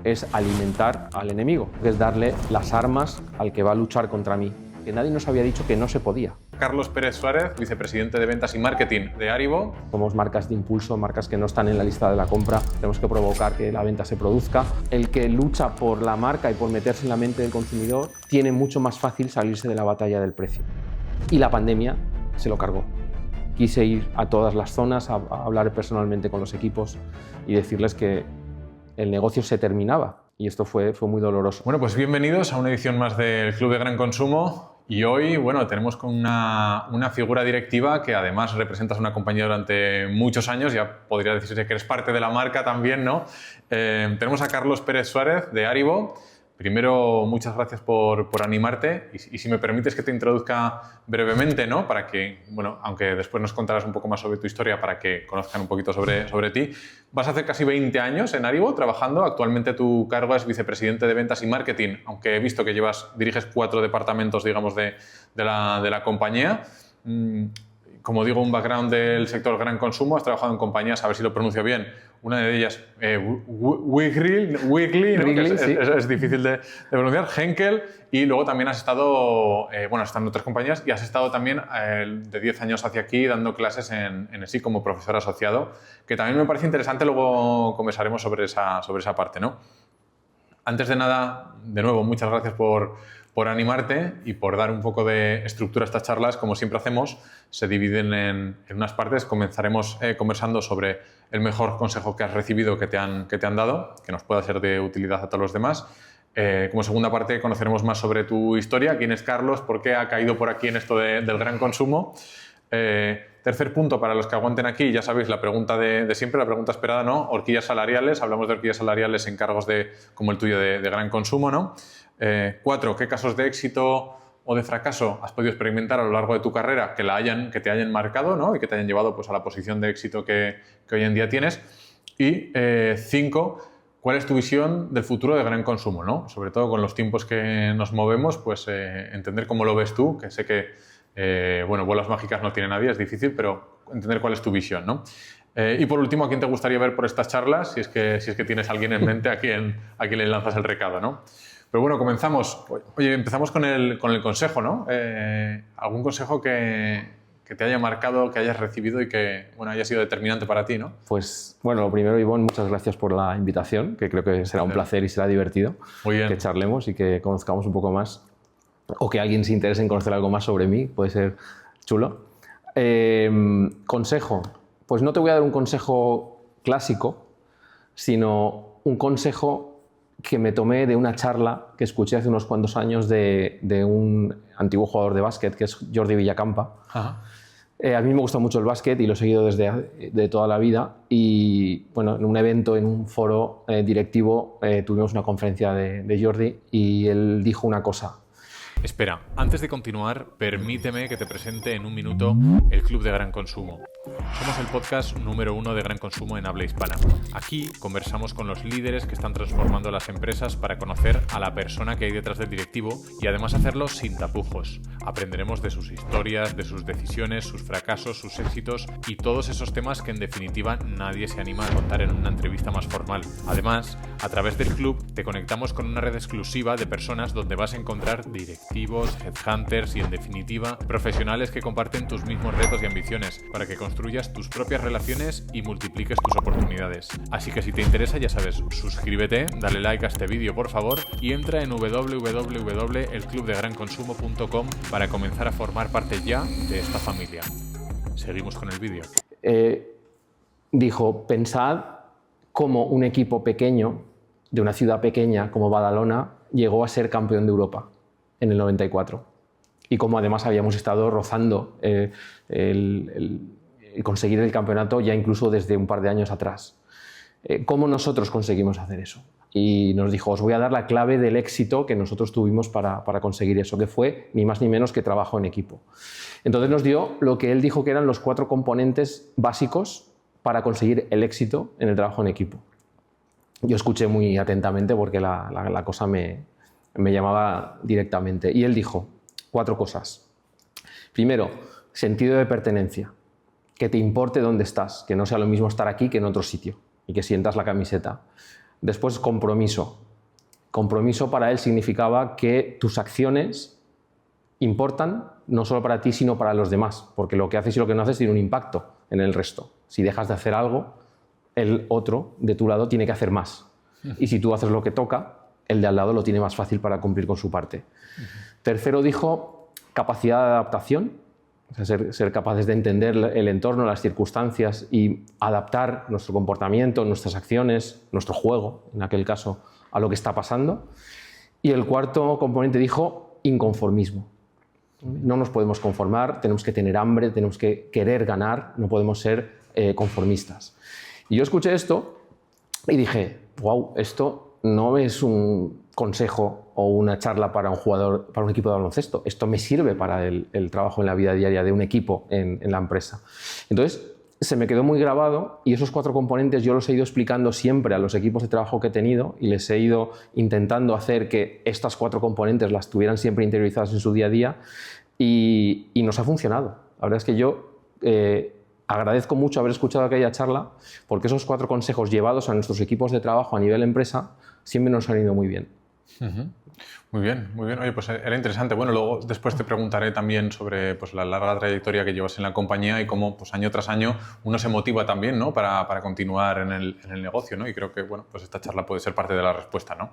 es alimentar al enemigo, es darle las armas al que va a luchar contra mí, que nadie nos había dicho que no se podía. Carlos Pérez Suárez, vicepresidente de Ventas y Marketing de Aribo. Somos marcas de impulso, marcas que no están en la lista de la compra. Tenemos que provocar que la venta se produzca. El que lucha por la marca y por meterse en la mente del consumidor tiene mucho más fácil salirse de la batalla del precio. Y la pandemia se lo cargó. Quise ir a todas las zonas a hablar personalmente con los equipos y decirles que el negocio se terminaba. Y esto fue muy doloroso. Bueno, pues bienvenidos a una edición más del Club de Gran Consumo. Y hoy, bueno, tenemos con una figura directiva que además representas una compañía durante muchos años, ya podría decirse que eres parte de la marca también, ¿no? Tenemos a Carlos Pérez Suárez de Aribo. Primero, muchas gracias por animarte y si me permites que te introduzca brevemente, ¿no? Para que, bueno, aunque después nos contarás un poco más sobre tu historia para que conozcan un poquito sobre ti. Vas a hacer casi 20 años en Aribo trabajando. Actualmente tu cargo es vicepresidente de Ventas y Marketing, aunque he visto que diriges 4 departamentos, digamos, de la compañía. Como digo, un background del sector gran consumo. Has trabajado en compañías, a ver si lo pronuncio bien, una de ellas, Wiggly, ¿no? Que sí. es difícil de pronunciar, Henkel, y luego también has estado, has estado en otras compañías y has estado también de 10 años hacia aquí dando clases en ESI como profesor asociado, que también me parece interesante, luego conversaremos sobre esa parte, ¿no? Antes de nada, de nuevo, muchas gracias por animarte y por dar un poco de estructura a estas charlas. Como siempre hacemos, se dividen en unas partes. Comenzaremos conversando sobre el mejor consejo que has recibido que te han dado, que nos pueda ser de utilidad a todos los demás. Como segunda parte, conoceremos más sobre tu historia, quién es Carlos, por qué ha caído por aquí en esto del gran consumo. Tercer punto, para los que aguanten aquí, ya sabéis, la pregunta de siempre, la pregunta esperada, ¿no? Horquillas salariales. Hablamos de horquillas salariales en cargos como el tuyo de gran consumo, ¿no? 4, ¿qué casos de éxito o de fracaso has podido experimentar a lo largo de tu carrera que te hayan marcado, ¿no? Y que te hayan llevado pues, a la posición de éxito que hoy en día tienes? Y 5, ¿cuál es tu visión del futuro de gran consumo, ¿no? Sobre todo con los tiempos que nos movemos, pues entender cómo lo ves tú, que sé que bolas mágicas no tiene nadie, es difícil, pero entender cuál es tu visión, ¿no? Y por último, ¿a quién te gustaría ver por estas charlas? Si es que tienes a alguien en mente a quien le lanzas el recado, ¿no? Pero bueno, comenzamos. Oye, empezamos con el consejo, ¿no? ¿Algún consejo que te haya marcado, que hayas recibido y que haya sido determinante para ti, ¿no? Pues bueno, lo primero, Ivonne, muchas gracias por la invitación, que creo que será un placer y será divertido que charlemos y que conozcamos un poco más, o que alguien se interese en conocer algo más sobre mí, puede ser chulo. Consejo, pues no te voy a dar un consejo clásico, sino un consejo que me tomé de una charla que escuché hace unos cuantos años de un antiguo jugador de básquet, que es Jordi Villacampa. Ajá. A mí me gusta mucho el básquet y lo he seguido de toda la vida. Y bueno, en un evento, en un foro directivo, tuvimos una conferencia de Jordi y él dijo una cosa. Espera, antes de continuar, permíteme que te presente en un minuto el Club de Gran Consumo. Somos el podcast número 1 de gran consumo en habla hispana. Aquí conversamos con los líderes que están transformando las empresas para conocer a la persona que hay detrás del directivo y además hacerlo sin tapujos. Aprenderemos de sus historias, de sus decisiones, sus fracasos, sus éxitos y todos esos temas que en definitiva nadie se anima a contar en una entrevista más formal. Además, a través del club te conectamos con una red exclusiva de personas donde vas a encontrar directivos, headhunters y en definitiva profesionales que comparten tus mismos retos y ambiciones para que construyas tus propias relaciones y multipliques tus oportunidades. Así que si te interesa, ya sabes, suscríbete, dale like a este vídeo por favor y entra en www.elclubdeGranConsumo.com para comenzar a formar parte ya de esta familia. Seguimos con el vídeo. Dijo, pensad cómo un equipo pequeño de una ciudad pequeña como Badalona llegó a ser campeón de Europa en el 94 y cómo además habíamos estado rozando el conseguir el campeonato ya incluso desde un par de años atrás. ¿Cómo nosotros conseguimos hacer eso? Y nos dijo, os voy a dar la clave del éxito que nosotros tuvimos para conseguir eso, que fue ni más ni menos que trabajo en equipo. Entonces nos dio lo que él dijo que eran los 4 componentes básicos para conseguir el éxito en el trabajo en equipo. Yo escuché muy atentamente porque la cosa me llamaba directamente. Y él dijo 4 cosas. Primero, sentido de pertenencia. Que te importe dónde estás, que no sea lo mismo estar aquí que en otro sitio y que sientas la camiseta. Después, compromiso. Compromiso para él significaba que tus acciones importan no solo para ti, sino para los demás, porque lo que haces y lo que no haces tiene un impacto en el resto. Si dejas de hacer algo, el otro de tu lado tiene que hacer más. Y si tú haces lo que toca, el de al lado lo tiene más fácil para cumplir con su parte. Tercero, dijo capacidad de adaptación, o sea, ser capaces de entender el entorno, las circunstancias y adaptar nuestro comportamiento, nuestras acciones, nuestro juego, en aquel caso, a lo que está pasando. Y el cuarto componente dijo inconformismo. No nos podemos conformar, tenemos que tener hambre, tenemos que querer ganar, no podemos ser conformistas. Y yo escuché esto y dije, wow, esto no es un consejo o una charla para un jugador, para un equipo de baloncesto. Esto me sirve para el trabajo en la vida diaria de un equipo en la empresa. Entonces, se me quedó muy grabado y esos 4 componentes yo los he ido explicando siempre a los equipos de trabajo que he tenido y les he ido intentando hacer que estas 4 componentes las tuvieran siempre interiorizadas en su día a día y nos ha funcionado. La verdad es que yo agradezco mucho haber escuchado aquella charla porque esos 4 consejos llevados a nuestros equipos de trabajo a nivel empresa siempre nos han ido muy bien. Muy bien, muy bien. Oye, pues era interesante. Bueno, luego después te preguntaré también sobre pues, la larga trayectoria que llevas en la compañía y cómo pues, año tras año uno se motiva también, ¿no? para continuar en el negocio, ¿no? Y creo que bueno, pues esta charla puede ser parte de la respuesta, ¿no?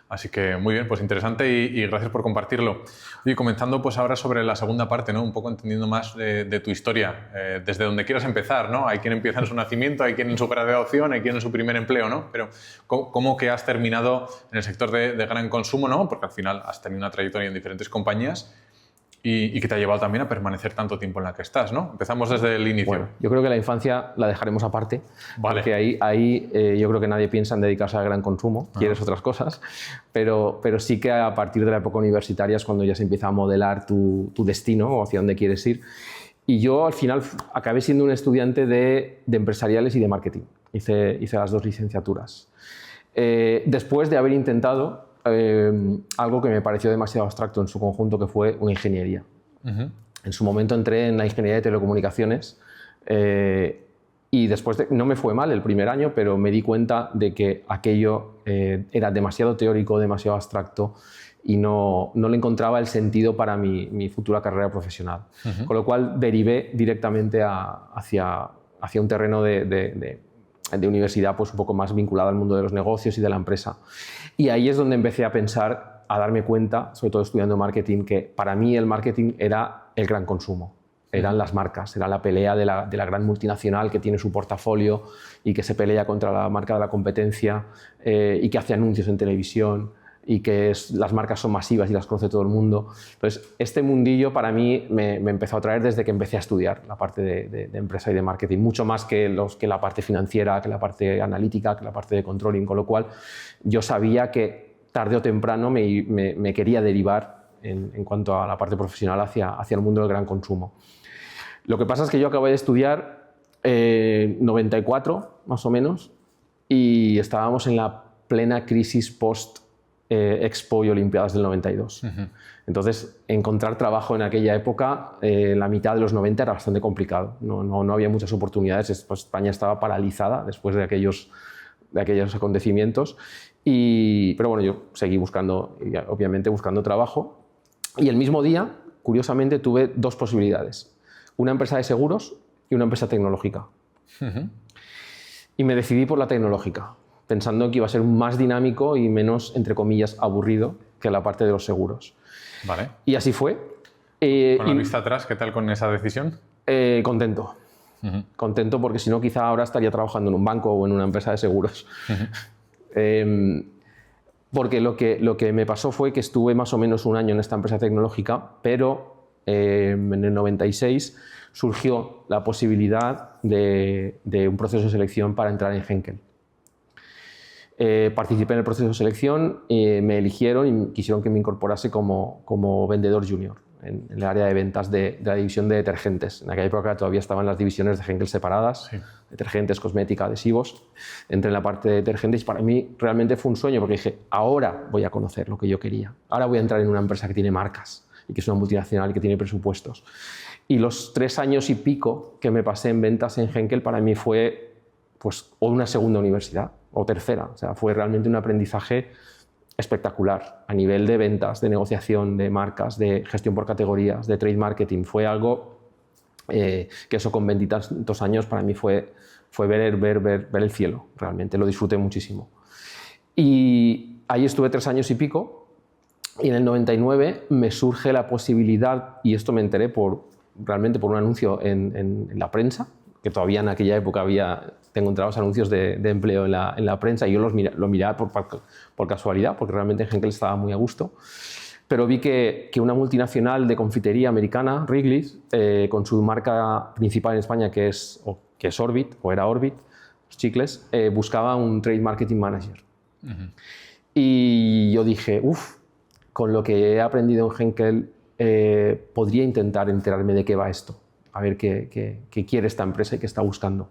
Así que muy bien, pues interesante y gracias por compartirlo. Y comenzando pues ahora sobre la segunda parte, ¿no? Un poco entendiendo más de tu historia, desde donde quieras empezar, ¿no? Hay quien empieza en su nacimiento, hay quien en su graduación, hay quien en su primer empleo, ¿no? Pero ¿cómo que has terminado en el sector de gran consumo, ¿no? Porque al final has tenido una trayectoria en diferentes compañías y que te ha llevado también a permanecer tanto tiempo en la que estás, ¿no? Empezamos desde el inicio. Bueno, yo creo que la infancia la dejaremos aparte, vale. Porque ahí yo creo que nadie piensa en dedicarse al gran consumo, quieres otras cosas, pero sí que a partir de la época universitaria es cuando ya se empieza a modelar tu destino o hacia dónde quieres ir. Y yo al final acabé siendo un estudiante de empresariales y de marketing. Hice las 2 licenciaturas. Después de haber intentado algo que me pareció demasiado abstracto en su conjunto, que fue una ingeniería. En su momento entré en la ingeniería de telecomunicaciones y después no me fue mal el primer año, pero me di cuenta de que aquello era demasiado teórico, demasiado abstracto y no le encontraba el sentido para mi futura carrera profesional. Con lo cual derivé directamente hacia un terreno de universidad pues un poco más vinculado al mundo de los negocios y de la empresa. Y ahí es donde empecé a pensar, a darme cuenta, sobre todo estudiando marketing, que para mí el marketing era el gran consumo. Eran las marcas, era la pelea de la gran multinacional que tiene su portafolio y que se pelea contra la marca de la competencia y que hace anuncios en televisión y que las marcas son masivas y las conoce todo el mundo. Entonces, este mundillo para mí me empezó a atraer desde que empecé a estudiar la parte de empresa y de marketing, mucho más que la parte financiera, que la parte analítica, que la parte de controlling, con lo cual yo sabía que tarde o temprano me quería derivar en cuanto a la parte profesional hacia el mundo del gran consumo. Lo que pasa es que yo acabé de estudiar 94, más o menos, y estábamos en la plena crisis post Expo y Olimpiadas del 92. Entonces, encontrar trabajo en aquella época, en la mitad de los 90, era bastante complicado. No había muchas oportunidades. Pues España estaba paralizada después de aquellos acontecimientos. Pero bueno, yo seguí obviamente buscando trabajo. Y el mismo día, curiosamente, tuve 2 posibilidades. Una empresa de seguros y una empresa tecnológica. Y me decidí por la tecnológica, pensando que iba a ser más dinámico y menos, entre comillas, aburrido que la parte de los seguros. Vale. Y así fue. Con la vista atrás, ¿qué tal con esa decisión? Contento. Contento porque si no quizá ahora estaría trabajando en un banco o en una empresa de seguros. Porque lo que me pasó fue que estuve más o menos un año en esta empresa tecnológica, pero en el 96 surgió la posibilidad de un proceso de selección para entrar en Henkel. Participé en el proceso de selección, me eligieron y quisieron que me incorporase como vendedor junior en el área de ventas de la división de detergentes. En aquella época todavía estaban las divisiones de Henkel separadas, sí. Detergentes, cosmética, adhesivos. Entré en la parte de detergentes y para mí realmente fue un sueño porque dije, ahora voy a conocer lo que yo quería. Ahora voy a entrar en una empresa que tiene marcas y que es una multinacional y que tiene presupuestos. Y los 3 años y pico que me pasé en ventas en Henkel para mí fue pues, una segunda universidad. o tercera. O sea, fue realmente un aprendizaje espectacular a nivel de ventas, de negociación, de marcas, de gestión por categorías, de trade marketing. Fue algo que eso con 20 y tantos años para mí fue ver el cielo, realmente lo disfruté muchísimo. Y ahí estuve 3 años y pico, y en el 99 me surge la posibilidad, y esto me enteré realmente por un anuncio en la prensa, que todavía en aquella época te encontrabas anuncios de empleo en la prensa, y yo lo miraba por casualidad, porque realmente Henkel estaba muy a gusto. Pero vi que una multinacional de confitería americana, Wrigley's, con su marca principal en España, que es Orbit, o era Orbit, los chicles, buscaba un Trade Marketing Manager. Y yo dije, con lo que he aprendido en Henkel, podría intentar enterarme de qué va esto, a ver qué quiere esta empresa y qué está buscando.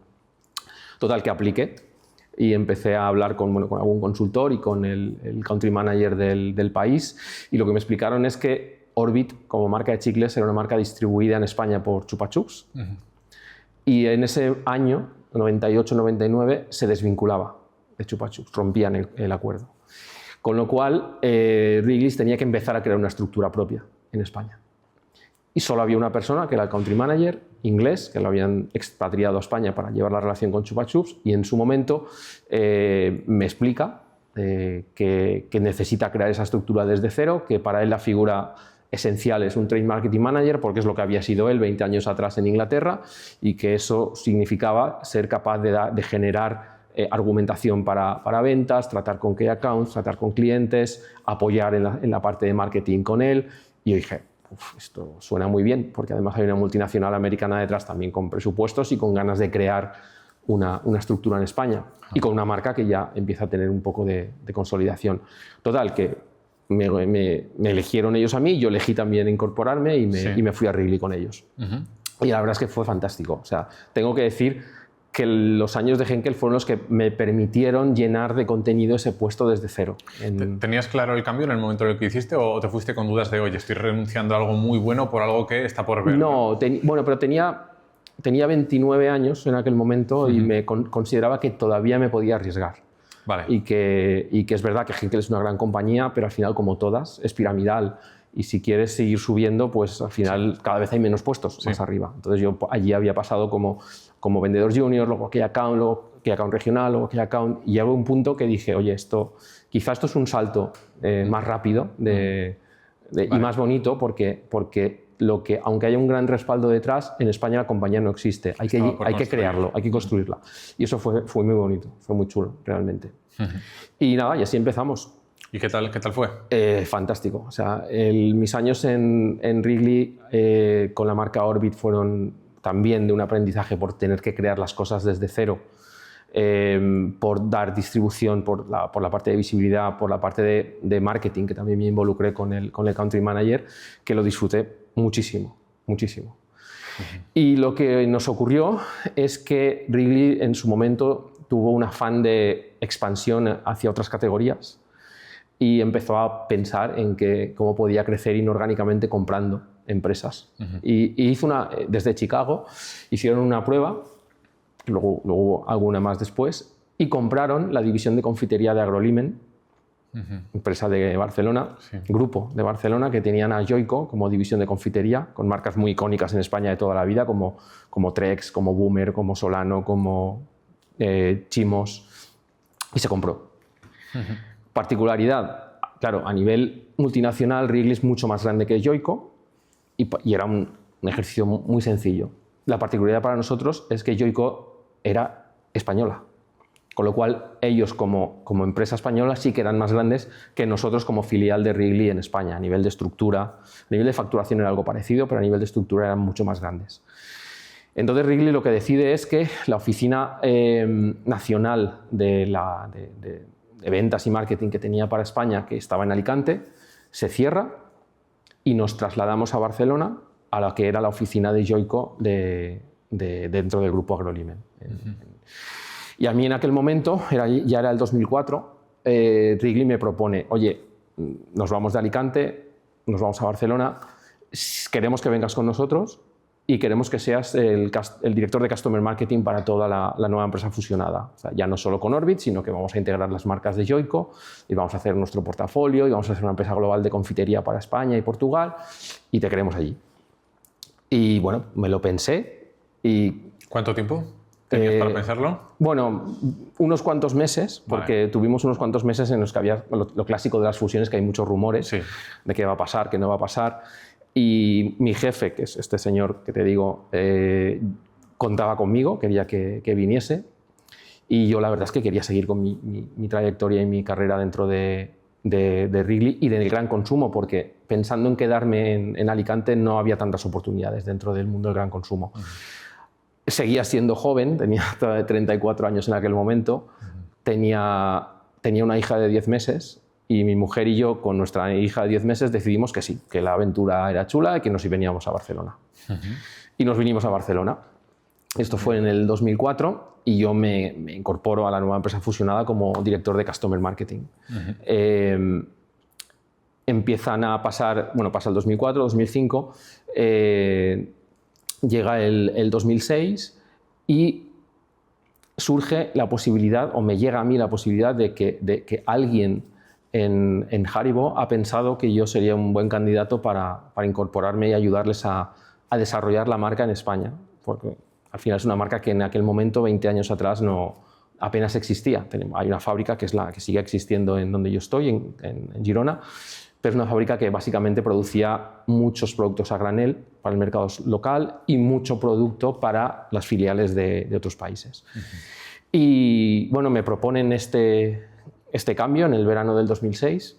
Total, que apliqué. Y empecé a hablar con algún consultor y con el country manager del país, y lo que me explicaron es que Orbit, como marca de chicles, era una marca distribuida en España por Chupa Chups, y en ese año, 98-99, se desvinculaba de Chupa Chups, rompían el acuerdo. Con lo cual, Wrigley's tenía que empezar a crear una estructura propia en España. Y solo había una persona, que era el country manager inglés, que lo habían expatriado a España para llevar la relación con Chupa Chups, y en su momento me explica que necesita crear esa estructura desde cero, que para él la figura esencial es un Trade Marketing Manager, porque es lo que había sido él 20 años atrás en Inglaterra, y que eso significaba ser capaz de generar argumentación para ventas, tratar con key accounts, tratar con clientes, apoyar en la parte de marketing con él. Y yo dije, esto suena muy bien, porque además hay una multinacional americana detrás también con presupuestos y con ganas de crear una estructura en España, y con una marca que ya empieza a tener un poco de consolidación. Total, que me eligieron ellos a mí, yo elegí también incorporarme y me fui a Wrigley con ellos. Y la verdad es que fue fantástico. O sea, tengo que decir que los años de Henkel fueron los que me permitieron llenar de contenido ese puesto desde cero. ¿Tenías claro el cambio en el momento en el que hiciste, o te fuiste con dudas de, oye, estoy renunciando a algo muy bueno por algo que está por ver? No, bueno, pero tenía 29 años en aquel momento, y me consideraba que todavía me podía arriesgar. Vale. Y que es verdad que Henkel es una gran compañía, pero al final, como todas, es piramidal. Y si quieres seguir subiendo, pues al final cada vez hay menos puestos más arriba. Entonces yo allí había pasado como vendedor junior, luego key account regional, luego key account, y llegó un punto que dije, oye, quizás esto es un salto más rápido y más bonito, porque aunque haya un gran respaldo detrás, en España la compañía no existe. Hay que crearlo, hay que construirla. Y eso fue muy bonito, fue muy chulo, realmente. Y nada, y así empezamos. ¿Y qué tal fue? Fantástico. O sea, mis años en Wrigley con la marca Orbit fueron también de un aprendizaje por tener que crear las cosas desde cero, por dar distribución, por la parte de visibilidad, por la parte de marketing, que también me involucré con el country manager, que lo disfruté muchísimo, muchísimo. Y lo que nos ocurrió es que Wrigley en su momento tuvo un afán de expansión hacia otras categorías, y empezó a pensar en cómo podía crecer inorgánicamente comprando empresas. Y hizo desde Chicago hicieron una prueba, luego hubo alguna más después, y compraron la división de confitería de Agrolimen, empresa de Barcelona, grupo de Barcelona, que tenían a Joico como división de confitería, con marcas muy icónicas en España de toda la vida, como Trex, como Boomer, como Solano, como Chimos, y se compró. Particularidad, claro, a nivel multinacional, Wrigley es mucho más grande que Joico, y era un ejercicio muy sencillo. La particularidad para nosotros es que Joico era española, con lo cual ellos como empresa española sí que eran más grandes que nosotros como filial de Wrigley en España. A nivel de estructura, a nivel de facturación era algo parecido, pero a nivel de estructura eran mucho más grandes. Entonces Wrigley lo que decide es que la oficina nacional de ventas y marketing que tenía para España, que estaba en Alicante, se cierra, y nos trasladamos a Barcelona, a la que era la oficina de Joico dentro del grupo Agrolimen. Y a mí en aquel momento, ya era el 2004, Wrigley me propone, oye, nos vamos de Alicante, nos vamos a Barcelona, queremos que vengas con nosotros y queremos que seas el director de Customer Marketing para toda la nueva empresa fusionada. O sea, ya no solo con Orbit, sino que vamos a integrar las marcas de Yoigo y vamos a hacer nuestro portafolio y vamos a hacer una empresa global de confitería para España y Portugal y te queremos allí. Y bueno, me lo pensé y... ¿Cuánto tiempo tenías para pensarlo? Bueno, unos cuantos meses, porque tuvimos unos cuantos meses en los que había lo clásico de las fusiones, que hay muchos rumores de qué va a pasar, qué no va a pasar. Y mi jefe, que es este señor que te digo, contaba conmigo, quería que viniese. Y yo la verdad es que quería seguir con mi trayectoria y mi carrera dentro de Wrigley y del gran consumo, porque pensando en quedarme en Alicante no había tantas oportunidades dentro del mundo del gran consumo. Seguía siendo joven, tenía 34 años en aquel momento, tenía una hija de 10 meses y mi mujer y yo con nuestra hija de 10 meses decidimos que sí, que la aventura era chula y que nos veníamos a Barcelona. Y nos vinimos a Barcelona. Esto fue en el 2004 y yo me incorporo a la nueva empresa fusionada como director de Customer Marketing. Empiezan a pasar, bueno, pasa el 2004, 2005, llega el 2006 y surge la posibilidad, o me llega a mí la posibilidad de que alguien en Haribo ha pensado que yo sería un buen candidato para incorporarme y ayudarles a desarrollar la marca en España, porque al final es una marca que en aquel momento, 20 años atrás, apenas existía. Hay una fábrica que es la que sigue existiendo en donde yo estoy, en Girona, pero es una fábrica que básicamente producía muchos productos a granel para el mercado local y mucho producto para las filiales de otros países. Y bueno, me proponen este cambio en el verano del 2006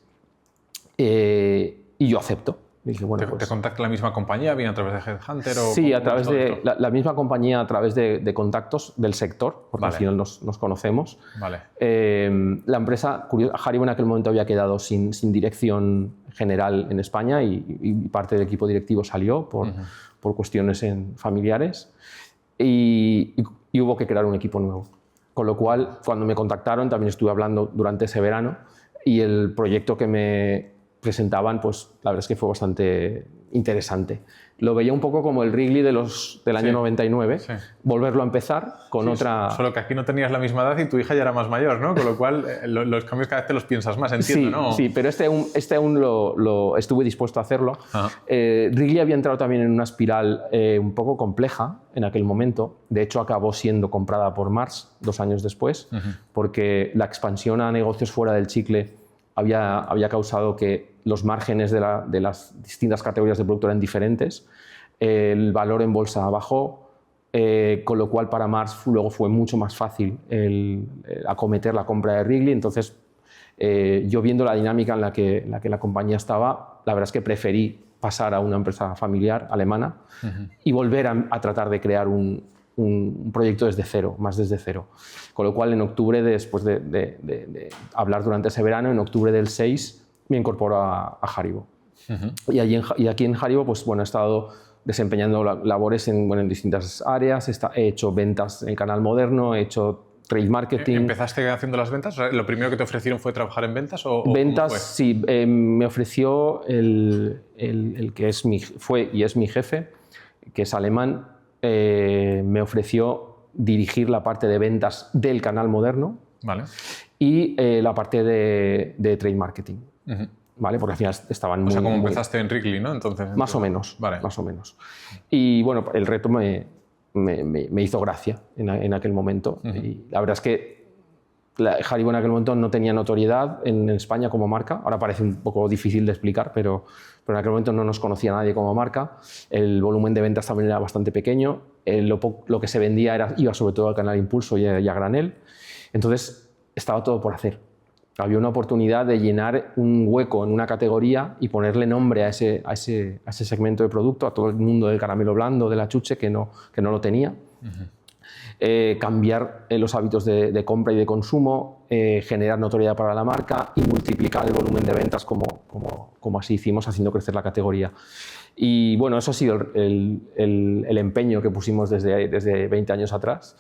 y yo acepto. Dije, bueno, ¿Te contacta la misma compañía? ¿Viene a través de Headhunter? Sí, a través de la misma compañía, a través de contactos del sector, porque al final nos conocemos. La empresa, Haribo en aquel momento había quedado sin dirección general en España y parte del equipo directivo salió por cuestiones familiares y hubo que crear un equipo nuevo. Con lo cual, cuando me contactaron, también estuve hablando durante ese verano y el proyecto que me presentaban, pues la verdad es que fue bastante interesante. Lo veía un poco como el Wrigley del año 99, volverlo a empezar con otra... Solo que aquí no tenías la misma edad y tu hija ya era más mayor, ¿no? Con lo cual los cambios cada vez te los piensas más, entiendo, ¿no? Sí, pero este aún lo estuve dispuesto a hacerlo. Wrigley había entrado también en una espiral un poco compleja en aquel momento. De hecho, acabó siendo comprada por Mars 2 años después, porque la expansión a negocios fuera del chicle había causado que los márgenes de las distintas categorías de producto eran diferentes, el valor en bolsa bajó, con lo cual para Mars luego fue mucho más fácil acometer la compra de Wrigley. Entonces, yo viendo la dinámica en la que la compañía estaba, la verdad es que preferí pasar a una empresa familiar alemana y volver a tratar de crear un proyecto desde cero, más desde cero. Con lo cual, en octubre, después de hablar durante ese verano, en octubre del 6, me incorporo a Haribo. Y aquí en Haribo, pues, bueno, he estado desempeñando labores en distintas áreas. He hecho ventas en el canal moderno, he hecho trade marketing. ¿Empezaste haciendo las ventas? O sea, ¿lo primero que te ofrecieron fue trabajar en ventas? Ventas, sí. Me ofreció el que fue y es mi jefe, que es alemán. Me ofreció dirigir la parte de ventas del canal moderno y la parte de trade marketing. ¿Vale? Porque al final estaban como empezaste en Wrigley, ¿no? Entonces, más o menos. Y bueno, el reto me hizo gracia en aquel momento. Y la verdad es que Haribo en aquel momento no tenía notoriedad en España como marca. Ahora parece un poco difícil de explicar, pero en aquel momento no nos conocía nadie como marca. El volumen de ventas también era bastante pequeño. Lo que se vendía iba sobre todo al canal Impulso y a granel. Entonces estaba todo por hacer. Había una oportunidad de llenar un hueco en una categoría y ponerle nombre a ese segmento de producto, a todo el mundo del caramelo blando, de la chuche, que no lo tenía. Cambiar los hábitos de compra y de consumo, generar notoriedad para la marca y multiplicar el volumen de ventas como así hicimos, haciendo crecer la categoría. Y bueno, eso ha sido el empeño que pusimos desde 20 años atrás.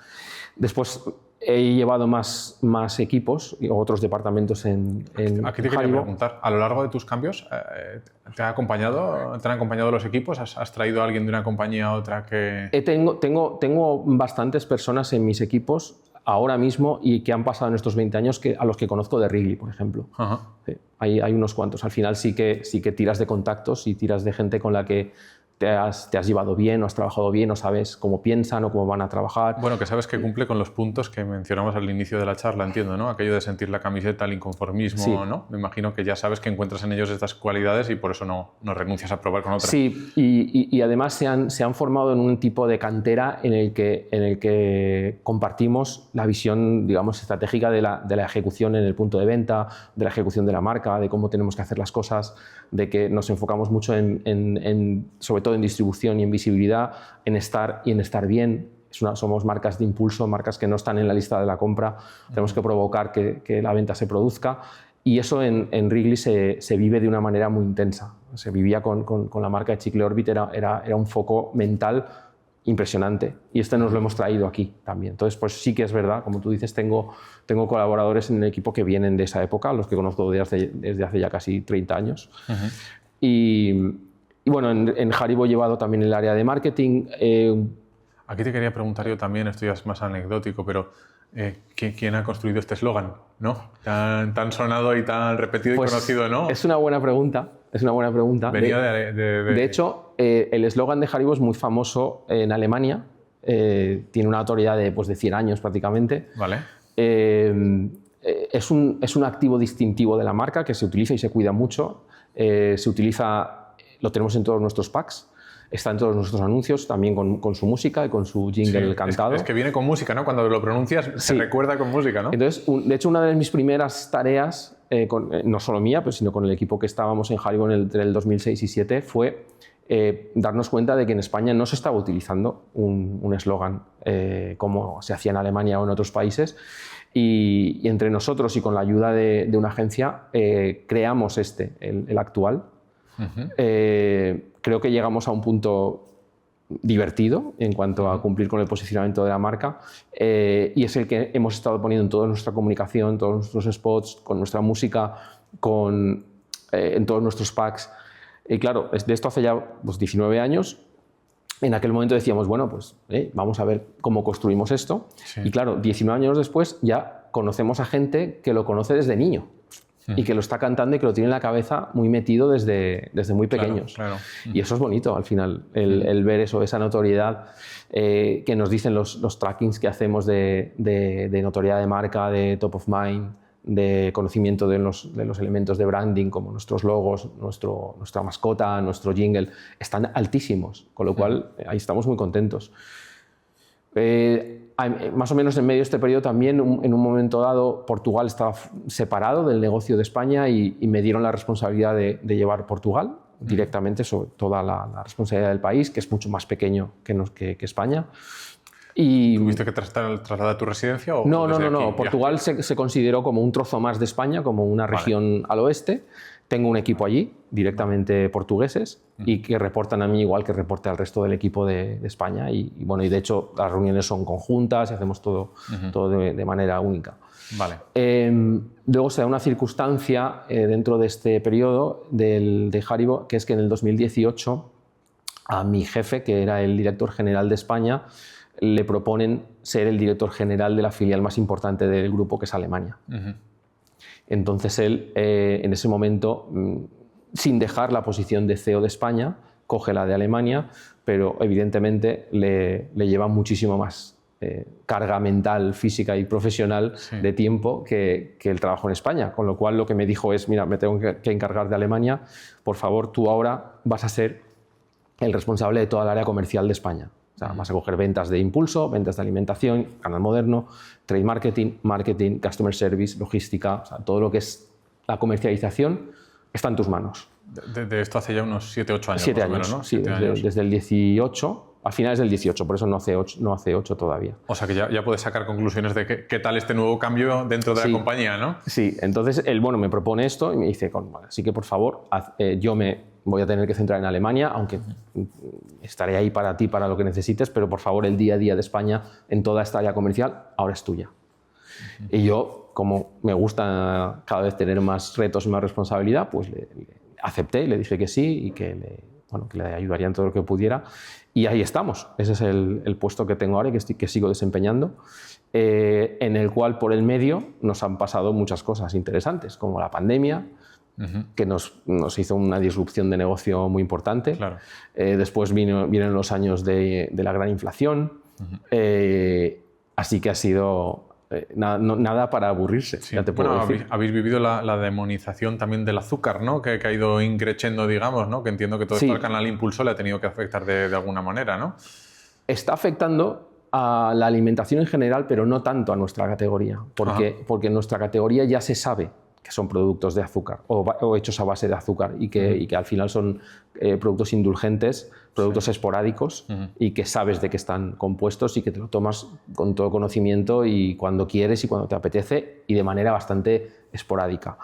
Después he llevado más equipos y otros departamentos en Aquí te quería Haribo. preguntar, a lo largo de tus cambios, ¿te han acompañado los equipos? ¿Has traído a alguien de una compañía a otra que...? Tengo bastantes personas en mis equipos ahora mismo y que han pasado en estos 20 años a los que conozco de Wrigley, por ejemplo. Ajá. Sí, hay unos cuantos. Al final sí que tiras de contactos y tiras de gente con la que te has llevado bien o has trabajado bien o sabes cómo piensan o cómo van a trabajar. Bueno, que sabes que cumple con los puntos que mencionamos al inicio de la charla, entiendo, ¿no? Aquello de sentir la camiseta, el inconformismo, Sí. ¿no? Me imagino que ya sabes que encuentras en ellos estas cualidades y por eso no renuncias a probar con otras. Sí, y además se han formado en un tipo de cantera en el que compartimos la visión, digamos, estratégica de la ejecución en el punto de venta, de la ejecución de la marca, de cómo tenemos que hacer las cosas, de que nos enfocamos mucho sobre todo en distribución y en visibilidad, en estar bien. Somos marcas de impulso, marcas que no están en la lista de la compra. Tenemos que provocar que la venta se produzca. Y eso en Wrigley se vive de una manera muy intensa. Se vivía con la marca de Chicle Orbit, era un foco mental impresionante. Y nos lo hemos traído aquí también. Entonces, pues sí que es verdad, como tú dices, tengo colaboradores en el equipo que vienen de esa época, los que conozco desde hace ya casi 30 años. Uh-huh. Y bueno, en Haribo he llevado también el área de marketing. Aquí te quería preguntar yo también, esto ya es más anecdótico, pero ¿quién ha construido este eslogan, ¿no? Tan sonado y tan repetido y conocido, ¿no? Es una buena pregunta. Venía de hecho, el eslogan de Haribo es muy famoso en Alemania. Tiene una autoridad de 100 años prácticamente. Vale. Es un activo distintivo de la marca que se utiliza y se cuida mucho. Lo tenemos en todos nuestros packs. Está en todos nuestros anuncios, también con su música y con su jingle cantado. Es que viene con música, ¿no? Cuando lo pronuncias se recuerda con música, ¿no? Entonces, de hecho, una de mis primeras tareas, no solo mía, sino con el equipo que estábamos en Haribo entre el 2006 y 2007, fue darnos cuenta de que en España no se estaba utilizando un eslogan como se hacía en Alemania o en otros países. Y entre nosotros y con la ayuda de una agencia creamos el actual. Uh-huh. Creo que llegamos a un punto divertido en cuanto a cumplir con el posicionamiento de la marca y es el que hemos estado poniendo en toda nuestra comunicación, todos nuestros spots, con nuestra música, en todos nuestros packs. Y claro, de esto hace ya 19 años. En aquel momento decíamos, bueno, pues vamos a ver cómo construimos esto. Sí. Y claro, 19 años después ya conocemos a gente que lo conoce desde niño. Y que lo está cantando y que lo tiene en la cabeza muy metido desde muy pequeños. Claro. Y eso es bonito al final, el ver eso, esa notoriedad que nos dicen los trackings que hacemos de notoriedad de marca, de top of mind, de conocimiento de los elementos de branding como nuestros logos, nuestra mascota, nuestro jingle, están altísimos, con lo cual ahí estamos muy contentos. Más o menos en medio de este periodo también, en un momento dado, Portugal estaba separado del negocio de España y me dieron la responsabilidad de llevar Portugal directamente sobre toda la responsabilidad del país, que es mucho más pequeño que España. Y ¿tuviste que trasladar tu residencia? ¿O no. Portugal se consideró como un trozo más de España, como una región al oeste. Tengo un equipo allí, directamente portugueses, y que reportan a mí igual que reporte al resto del equipo de España. Y de hecho, las reuniones son conjuntas y hacemos todo de manera única. Vale. Luego se da una circunstancia dentro de este periodo de Haribo, que es que en el 2018 a mi jefe, que era el director general de España, le proponen ser el director general de la filial más importante del grupo, que es Alemania. Uh-huh. Entonces él, en ese momento, sin dejar la posición de CEO de España, coge la de Alemania, pero evidentemente le lleva muchísimo más carga mental, física y profesional de tiempo que el trabajo en España. Con lo cual lo que me dijo es, mira, me tengo que encargar de Alemania, por favor, tú ahora vas a ser el responsable de toda el área comercial de España. O sea, vas a coger ventas de impulso, ventas de alimentación, canal moderno, trade marketing, customer service, logística, o sea, todo lo que es la comercialización está en tus manos. De esto hace ya unos 7-8 años. 7 años, menos, ¿no? Sí, desde el 18, a finales del 18, por eso no hace 8 todavía. O sea que ya puedes sacar conclusiones de qué tal este nuevo cambio dentro de la compañía, ¿no? Sí, entonces él me propone esto y me dice, así que por favor, yo me voy a tener que centrar en Alemania, aunque estaré ahí para ti, para lo que necesites, pero por favor el día a día de España en toda esta área comercial ahora es tuya. Y yo, como me gusta cada vez tener más retos y más responsabilidad, pues le acepté, le dije que sí y que le ayudaría en todo lo que pudiera. Y ahí estamos. Ese es el puesto que tengo ahora y que sigo desempeñando, en el cual por el medio nos han pasado muchas cosas interesantes, como la pandemia, que nos hizo una disrupción de negocio muy importante. Claro. Después vienen los años de la gran inflación. Así que ha sido nada para aburrirse, Sí. ya te puedo decir. Habéis vivido la demonización también del azúcar, ¿no? Que ha ido increciendo, digamos, ¿no? Que entiendo que todo esto al canal Impulso le ha tenido que afectar de alguna manera, ¿no? Está afectando a la alimentación en general, pero no tanto a nuestra categoría, porque en nuestra categoría ya se sabe que son productos de azúcar o hechos a base de azúcar y que al final son productos indulgentes, productos esporádicos y que sabes de qué están compuestos y que te lo tomas con todo conocimiento y cuando quieres y cuando te apetece y de manera bastante esporádica.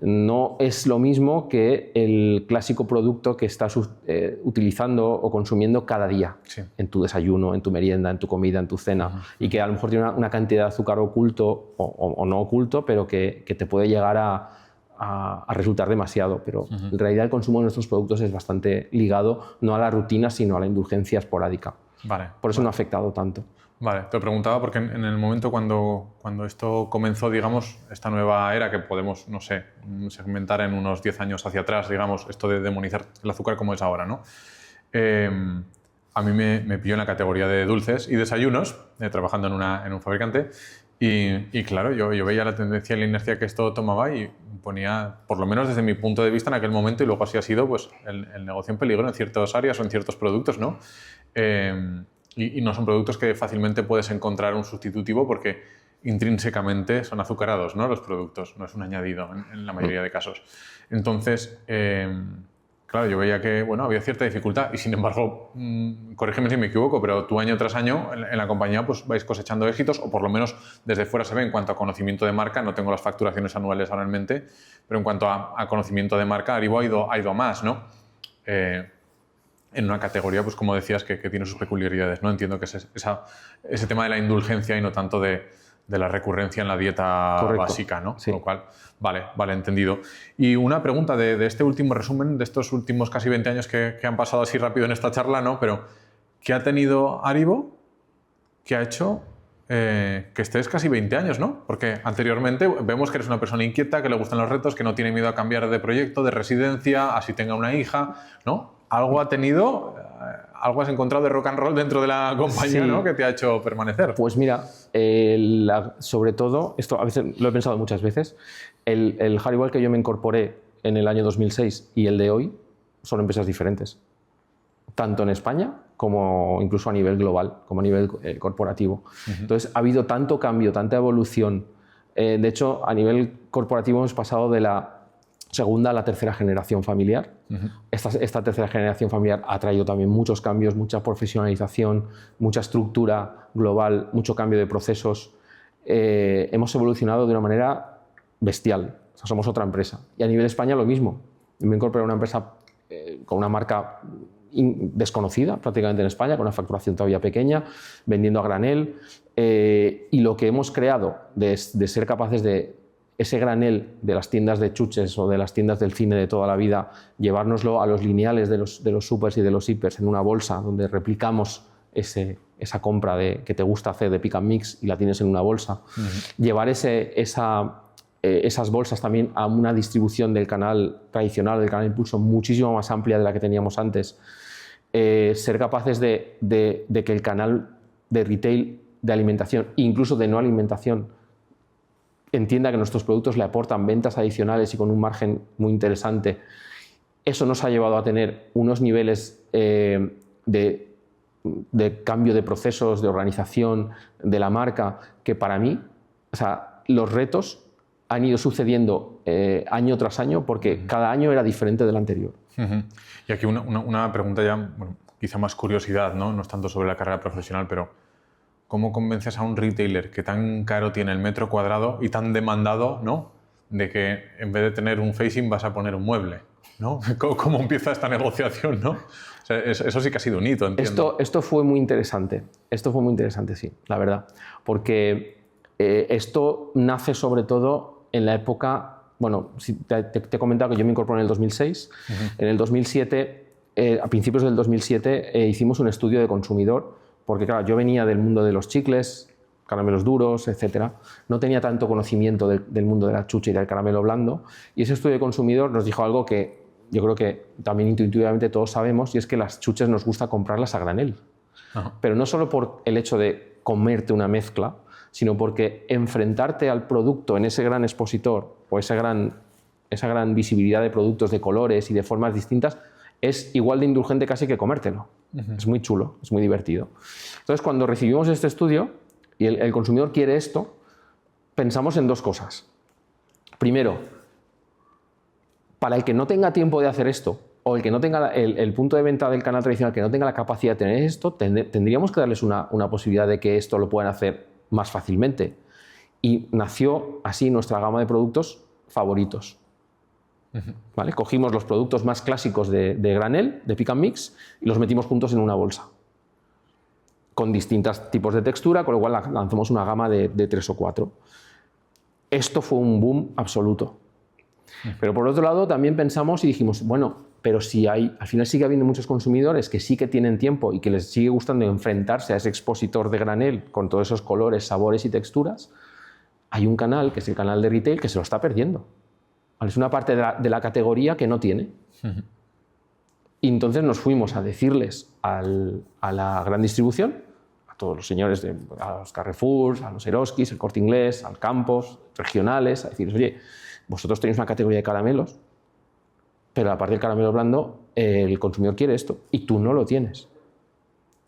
No es lo mismo que el clásico producto que estás utilizando o consumiendo cada día en tu desayuno, en tu merienda, en tu comida, en tu cena y que a lo mejor tiene una cantidad de azúcar oculto o no oculto, pero que te puede llegar a resultar demasiado. Pero en realidad el consumo de nuestros productos es bastante ligado no a la rutina, sino a la indulgencia esporádica. Vale. Por eso no ha afectado tanto. Vale, te lo preguntaba porque en el momento cuando esto comenzó, digamos, esta nueva era que podemos, no sé, segmentar en unos 10 años hacia atrás, digamos, esto de demonizar el azúcar como es ahora, ¿no? A mí me pilló en la categoría de dulces y desayunos, trabajando en un fabricante, y claro, yo veía la tendencia y la inercia que esto tomaba y ponía, por lo menos desde mi punto de vista en aquel momento, y luego así ha sido, pues el negocio en peligro en ciertas áreas o en ciertos productos, ¿no? Y no son productos que fácilmente puedes encontrar un sustitutivo porque intrínsecamente son azucarados, ¿no? Los productos, no es un añadido en la mayoría de casos. Entonces, claro, yo veía que había cierta dificultad y sin embargo, corrígeme si me equivoco, pero tú año tras año en la compañía pues vais cosechando éxitos o por lo menos desde fuera se ve en cuanto a conocimiento de marca, no tengo las facturaciones anuales ahora en mente, pero en cuanto a conocimiento de marca, Aribo ha ido a más, ¿no? En una categoría, pues como decías, que tiene sus peculiaridades, ¿no? Entiendo que es ese tema de la indulgencia y no tanto de la recurrencia en la dieta básica, ¿no? Sí. Con lo cual, vale, entendido. Y una pregunta de este último resumen, de estos últimos casi 20 años que han pasado así rápido en esta charla, ¿no? Pero, ¿qué ha tenido Aribo que ha hecho que estés casi 20 años, ¿no? Porque anteriormente vemos que eres una persona inquieta, que le gustan los retos, que no tiene miedo a cambiar de proyecto, de residencia, así tenga una hija, ¿no? Algo ha tenido, algo has encontrado de rock and roll dentro de la compañía, ¿no? Que te ha hecho permanecer. Pues mira, sobre todo, esto a veces lo he pensado muchas veces, el Haribo al que yo me incorporé en el año 2006 y el de hoy son empresas diferentes, tanto en España como incluso a nivel global, como a nivel corporativo. Entonces ha habido tanto cambio, tanta evolución. De hecho, a nivel corporativo hemos pasado de la segunda a la tercera generación familiar. Esta tercera generación familiar ha traído también muchos cambios, mucha profesionalización, mucha estructura global, mucho cambio de procesos. Hemos evolucionado de una manera bestial. O sea, somos otra empresa. Y a nivel España lo mismo. Me incorporé a una empresa con una marca desconocida prácticamente en España, con una facturación todavía pequeña, vendiendo a granel. Y lo que hemos creado de ser capaces de ese granel de las tiendas de chuches o de las tiendas del cine de toda la vida, llevárnoslo a los lineales de los supers y de los hipers en una bolsa donde replicamos esa compra que te gusta hacer de pick and mix y la tienes en una bolsa. Llevar esas bolsas también a una distribución del canal tradicional, del canal Impulso, muchísimo más amplia de la que teníamos antes. Ser capaces de que el canal de retail, de alimentación, incluso de no alimentación, entienda que nuestros productos le aportan ventas adicionales y con un margen muy interesante. Eso nos ha llevado a tener unos niveles de cambio de procesos, de organización de la marca, que para mí, o sea, los retos han ido sucediendo año tras año porque cada año era diferente del anterior. Y aquí una pregunta ya, quizá más curiosidad, ¿no? No es tanto sobre la carrera profesional, pero ¿cómo convences a un retailer que tan caro tiene el metro cuadrado y tan demandado, ¿no? de que en vez de tener un facing vas a poner un mueble, ¿no? ¿Cómo empieza esta negociación, no? O sea, eso sí que ha sido un hito, entiendo. Esto fue muy interesante. Esto fue muy interesante, sí, la verdad. Porque esto nace sobre todo en la época... Bueno, te he comentado que yo me incorporé en el 2006. En el 2007, a principios del 2007, hicimos un estudio de consumidor, porque claro, yo venía del mundo de los chicles, caramelos duros, etc. No tenía tanto conocimiento del mundo de la chucha y del caramelo blando, y ese estudio de consumidor nos dijo algo que yo creo que también intuitivamente todos sabemos, y es que las chuches nos gusta comprarlas a granel. Pero no solo por el hecho de comerte una mezcla, sino porque enfrentarte al producto en ese gran expositor o esa gran visibilidad de productos, de colores y de formas distintas, es igual de indulgente casi que comértelo. Es muy chulo, es muy divertido. Entonces, cuando recibimos este estudio y el consumidor quiere esto, pensamos en dos cosas. Primero, para el que no tenga tiempo de hacer esto, o el que no tenga el punto de venta del canal tradicional, que no tenga la capacidad de tener esto, tendríamos que darles una posibilidad de que esto lo puedan hacer más fácilmente. Y nació así nuestra gama de productos favoritos. ¿Vale? Cogimos los productos más clásicos de granel, de pick and mix, y los metimos juntos en una bolsa, con distintos tipos de textura, con lo cual lanzamos una gama de 3 o 4. Esto fue un boom absoluto. Pero por otro lado también pensamos y dijimos, bueno, pero si al final sigue habiendo muchos consumidores que sí que tienen tiempo y que les sigue gustando enfrentarse a ese expositor de granel con todos esos colores, sabores y texturas, hay un canal, que es el canal de retail, que se lo está perdiendo. Es una parte de la categoría que no tiene. Y entonces nos fuimos a decirles a la gran distribución, a todos los señores, a los Carrefour, a los Eroskis, el Corte Inglés, al Campos, regionales, a decirles, oye, vosotros tenéis una categoría de caramelos, pero aparte del caramelo blando, el consumidor quiere esto y tú no lo tienes.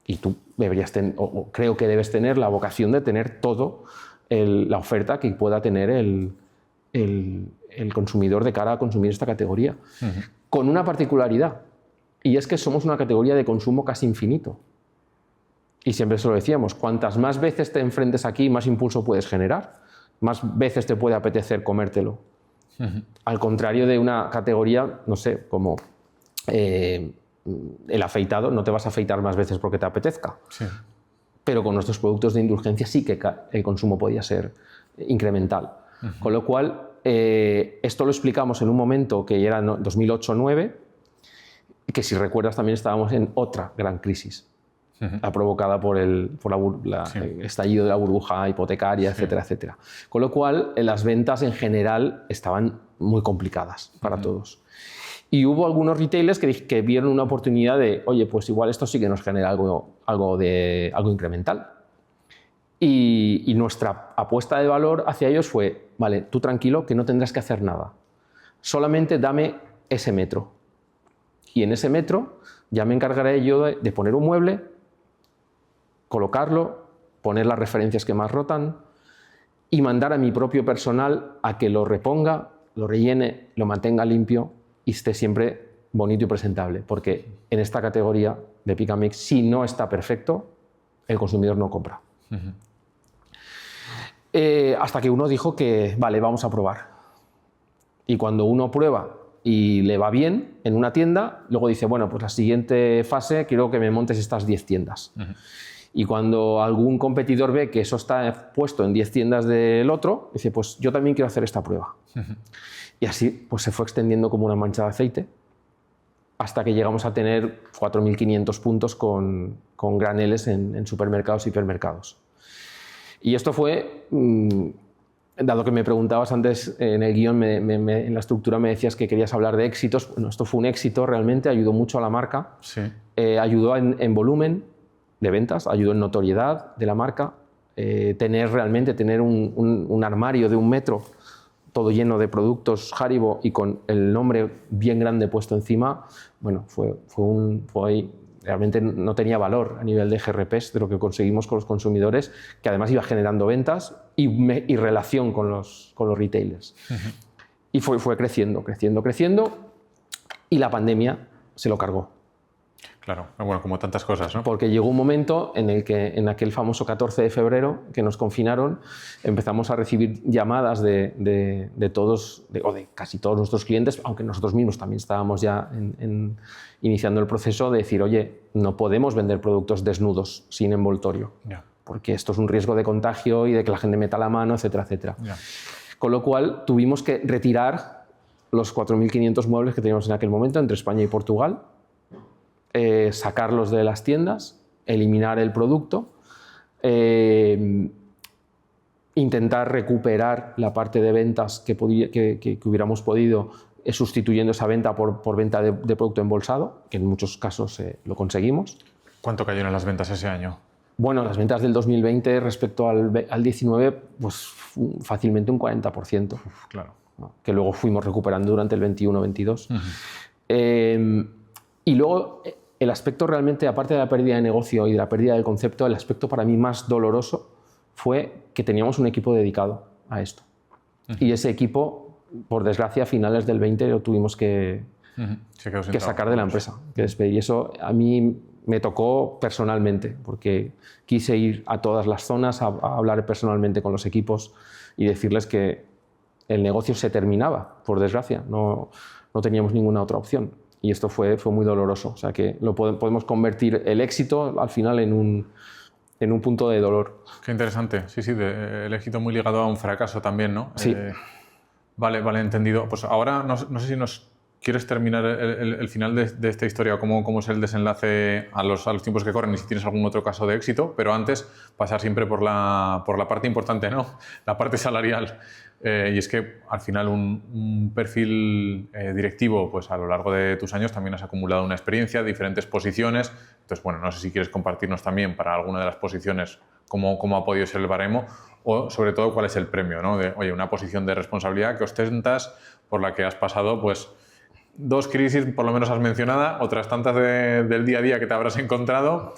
Y tú deberías tener, o creo que debes tener la vocación de tener todo la oferta que pueda tener el consumidor de cara a consumir esta categoría. Con una particularidad, y es que somos una categoría de consumo casi infinito. Y siempre se lo decíamos, cuantas más veces te enfrentes aquí, más impulso puedes generar, más veces te puede apetecer comértelo. Al contrario de una categoría, no sé, como el afeitado, no te vas a afeitar más veces porque te apetezca. Sí. Pero con nuestros productos de indulgencia sí que el consumo podía ser incremental. Con lo cual, esto lo explicamos en un momento que era 2008-2009, que si recuerdas también estábamos en otra gran crisis, provocada por el estallido de la burbuja hipotecaria, etcétera, etcétera. Con lo cual, las ventas en general estaban muy complicadas para todos. Y hubo algunos retailers que vieron una oportunidad de, oye, pues igual esto sí que nos genera algo incremental. Y nuestra apuesta de valor hacia ellos fue, vale, tú tranquilo, que no tendrás que hacer nada. Solamente dame ese metro. Y en ese metro ya me encargaré yo de poner un mueble, colocarlo, poner las referencias que más rotan y mandar a mi propio personal a que lo reponga, lo rellene, lo mantenga limpio y esté siempre bonito y presentable. Porque en esta categoría de pick and mix, si no está perfecto, el consumidor no compra. Hasta que uno dijo que, vale, vamos a probar. Y cuando uno prueba y le va bien en una tienda, luego dice, bueno, pues la siguiente fase quiero que me montes estas 10 tiendas. Y cuando algún competidor ve que eso está puesto en 10 tiendas del otro, dice, pues yo también quiero hacer esta prueba. Y así pues, se fue extendiendo como una mancha de aceite hasta que llegamos a tener 4.500 puntos con graneles en supermercados y hipermercados. Y esto fue, dado que me preguntabas antes en el guión, en la estructura me decías que querías hablar de éxitos. Bueno, esto fue un éxito realmente, ayudó mucho a la marca, ayudó en volumen de ventas, ayudó en notoriedad de la marca, tener un armario de 1 metro todo lleno de productos Haribo y con el nombre bien grande puesto encima, bueno, realmente no tenía valor a nivel de GRPs de lo que conseguimos con los consumidores, que además iba generando ventas y relación con los retailers. Y fue creciendo, y la pandemia se lo cargó. Claro, bueno, como tantas cosas, ¿no? Porque llegó un momento en el que, en aquel famoso 14 de febrero, que nos confinaron, empezamos a recibir llamadas de todos, o de casi todos nuestros clientes, aunque nosotros mismos también estábamos ya iniciando el proceso de decir, oye, no podemos vender productos desnudos, sin envoltorio, porque esto es un riesgo de contagio y de que la gente meta la mano, etcétera, etcétera. Con lo cual, tuvimos que retirar los 4.500 muebles que teníamos en aquel momento entre España y Portugal, sacarlos de las tiendas, eliminar el producto, intentar recuperar la parte de ventas que hubiéramos podido, sustituyendo esa venta por venta de producto embolsado, que en muchos casos lo conseguimos. ¿Cuánto cayeron en las ventas ese año? Bueno, las ventas del 2020 respecto al 19, pues fácilmente un 40%. Claro. Que luego fuimos recuperando durante el 21-22. Y luego, el aspecto realmente, aparte de la pérdida de negocio y de la pérdida del concepto, el aspecto para mí más doloroso fue que teníamos un equipo dedicado a esto. Y ese equipo, por desgracia, a finales del 20 lo tuvimos que sacar de la empresa, que despedir. Y eso a mí me tocó personalmente, porque quise ir a todas las zonas a hablar personalmente con los equipos y decirles que el negocio se terminaba, por desgracia. No teníamos ninguna otra opción. Y esto fue muy doloroso. O sea que podemos convertir el éxito al final en un punto de dolor. Qué interesante. Sí, el éxito muy ligado a un fracaso también, ¿no? Sí. Vale, entendido. Pues ahora no sé si nos quieres terminar el final de esta historia, cómo es el desenlace a los tiempos que corren y si tienes algún otro caso de éxito, pero antes pasar siempre por la parte importante, ¿no? La parte salarial. Y es que al final un perfil directivo, pues a lo largo de tus años también has acumulado una experiencia, diferentes posiciones. Entonces, bueno, no sé si quieres compartirnos también para alguna de las posiciones cómo ha podido ser el baremo o sobre todo cuál es el premio, ¿no? Oye, una posición de responsabilidad que ostentas, por la que has pasado, pues 2 crisis, por lo menos has mencionado, otras tantas del día a día que te habrás encontrado.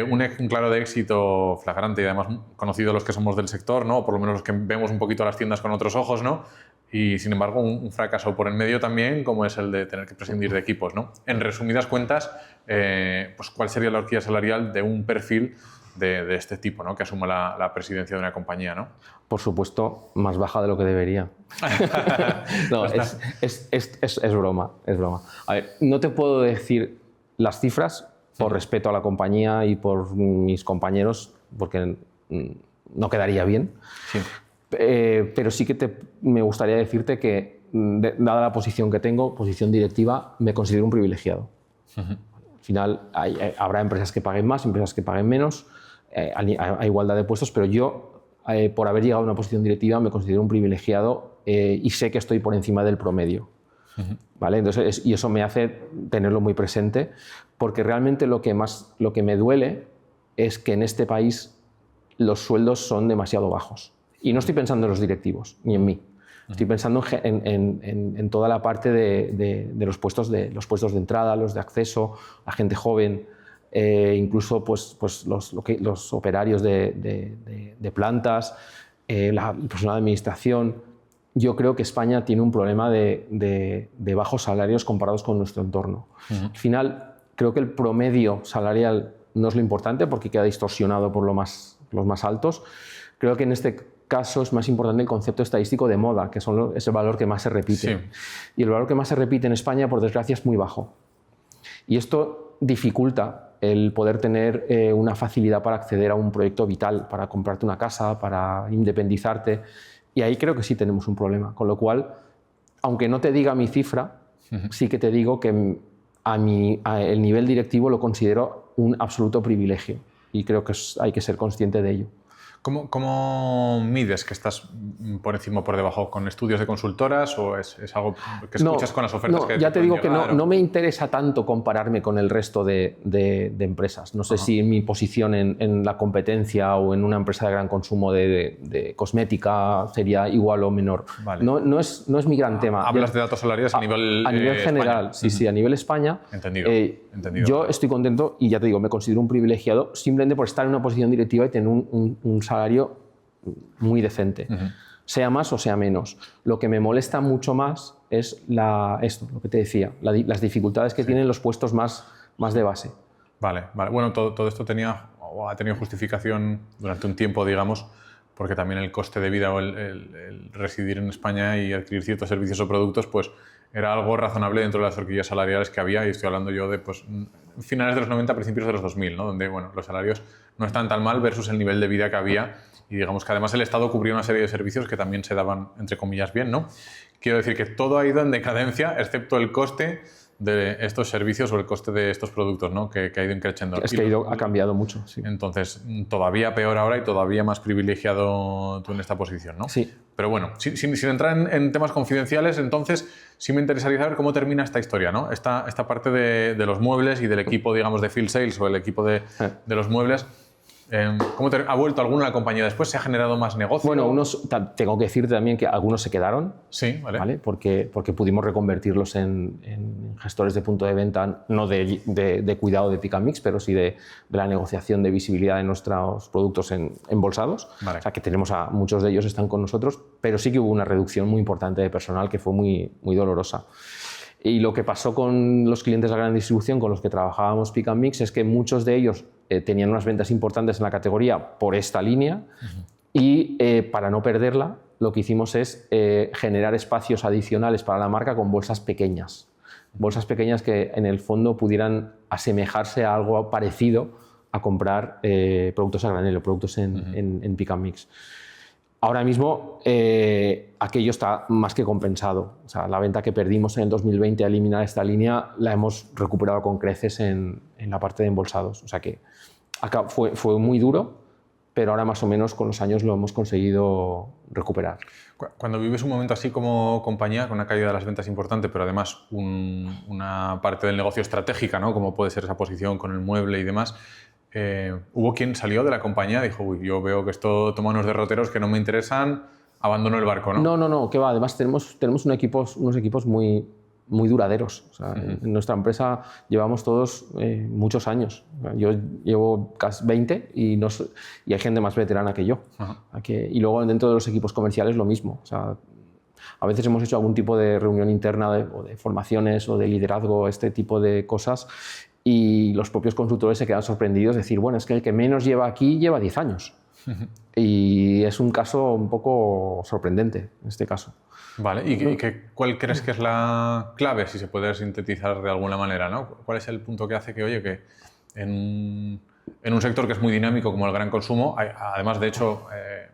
Un claro de éxito flagrante y además conocido los que somos del sector, ¿no? O por lo menos los que vemos un poquito las tiendas con otros ojos, ¿no? Y sin embargo un fracaso por en medio también, como es el de tener que prescindir de equipos, ¿no? En resumidas cuentas, pues ¿cuál sería la horquilla salarial de un perfil de este tipo, ¿no? Que asuma la presidencia de una compañía, ¿no? Por supuesto, más baja de lo que debería. No, es broma, es broma. A ver, no te puedo decir las cifras por respeto a la compañía y por mis compañeros, porque no quedaría bien. Sí. Pero sí que me gustaría decirte que, dada la posición que tengo, posición directiva, me considero un privilegiado. Al final habrá empresas que paguen más, empresas que paguen menos, a igualdad de puestos, pero yo, por haber llegado a una posición directiva, me considero un privilegiado y sé que estoy por encima del promedio. ¿Vale? Entonces, y eso me hace tenerlo muy presente, porque realmente lo que me duele es que en este país los sueldos son demasiado bajos. Y no estoy pensando en los directivos, ni en mí. Estoy pensando en toda la parte de los puestos de entrada, los de acceso, la gente joven, incluso pues los operarios de plantas, el personal de administración. Yo creo que España tiene un problema de bajos salarios comparados con nuestro entorno. Al final, creo que el promedio salarial no es lo importante porque queda distorsionado por los más altos. Creo que en este caso es más importante el concepto estadístico de moda, que es el valor que más se repite. Sí. Y el valor que más se repite en España, por desgracia, es muy bajo. Y esto dificulta el poder tener una facilidad para acceder a un proyecto vital, para comprarte una casa, para independizarte. Y ahí creo que sí tenemos un problema. Con lo cual, aunque no te diga mi cifra, sí que te digo que el nivel directivo lo considero un absoluto privilegio. Y creo que hay que ser consciente de ello. ¿Cómo mides que estás por encima o por debajo? ¿Con estudios de consultoras o es algo que escuchas con las ofertas que ya te digo que no me interesa tanto compararme con el resto de empresas. No sé si mi posición en la competencia o en una empresa de gran consumo de cosmética sería igual o menor. Vale. No es mi gran tema. Hablas de datos salariales a nivel general, España. Sí, a nivel España. Entendido. Yo estoy contento y ya te digo, me considero un privilegiado simplemente por estar en una posición directiva y tener un salario muy decente, sea más o sea menos. Lo que me molesta mucho más es lo que te decía, las dificultades que tienen los puestos más más de base. Vale, vale. Bueno, todo esto tenía o ha tenido justificación durante un tiempo, digamos, porque también el coste de vida o el residir en España y adquirir ciertos servicios o productos, pues era algo razonable dentro de las horquillas salariales que había, y estoy hablando yo de pues, finales de los 90, principios de los 2000, ¿no? Donde bueno, los salarios no están tan mal versus el nivel de vida que había, y digamos que además el Estado cubría una serie de servicios que también se daban, entre comillas, bien, ¿no? Quiero decir que todo ha ido en decadencia, excepto el coste de estos servicios o el coste de estos productos, ¿no? Que ha ido increciendo. Es que ha cambiado mucho, sí. Entonces, todavía peor ahora y todavía más privilegiado tú en esta posición, ¿no? Sí. Pero bueno, sin entrar en temas confidenciales, entonces sí me interesaría saber cómo termina esta historia, ¿no? Esta parte de los muebles y del equipo, digamos, de Field Sales o el equipo de los muebles. ¿Cómo ¿Ha vuelto alguno a la compañía después? ¿Se ha generado más negocio? Bueno, tengo que decirte también que algunos se quedaron. Sí, vale. ¿Vale? Porque pudimos reconvertirlos en gestores de punto de venta, no de cuidado de pick and mix, pero sí de la negociación de visibilidad de nuestros productos embolsados. Vale. O sea, que tenemos a muchos de ellos están con nosotros, pero sí que hubo una reducción muy importante de personal que fue muy, muy dolorosa. Y lo que pasó con los clientes de la gran distribución con los que trabajábamos pick and mix es que muchos de ellos tenían unas ventas importantes en la categoría por esta línea, y para no perderla lo que hicimos es generar espacios adicionales para la marca con bolsas pequeñas que en el fondo pudieran asemejarse a algo parecido a comprar productos a granel o productos en pick and mix. Ahora mismo aquello está más que compensado. O sea, la venta que perdimos en el 2020 a eliminar esta línea la hemos recuperado con creces en la parte de embolsados. O sea que acá fue muy duro, pero ahora más o menos con los años lo hemos conseguido recuperar. Cuando vives un momento así como compañía, con una caída de las ventas importante, pero además una parte del negocio estratégica, ¿no? Como puede ser esa posición con el mueble y demás, hubo quien salió de la compañía y dijo, uy, yo veo que esto toma unos derroteros que no me interesan, abandono el barco, ¿no? No, que va. Además tenemos unos equipos muy, muy duraderos. O sea, en nuestra empresa llevamos todos muchos años. Yo llevo casi 20 y hay gente más veterana que yo. Y luego dentro de los equipos comerciales lo mismo. O sea, a veces hemos hecho algún tipo de reunión interna o de formaciones o de liderazgo, este tipo de cosas, y los propios consultores se quedan sorprendidos de decir, bueno, es que el que menos lleva aquí lleva 10 años. Y es un caso un poco sorprendente en este caso. Vale, ¿y cuál crees que es la clave, si se puede sintetizar de alguna manera, ¿no? ¿Cuál es el punto que hace que, oye, que en un sector que es muy dinámico como el gran consumo, además, de hecho,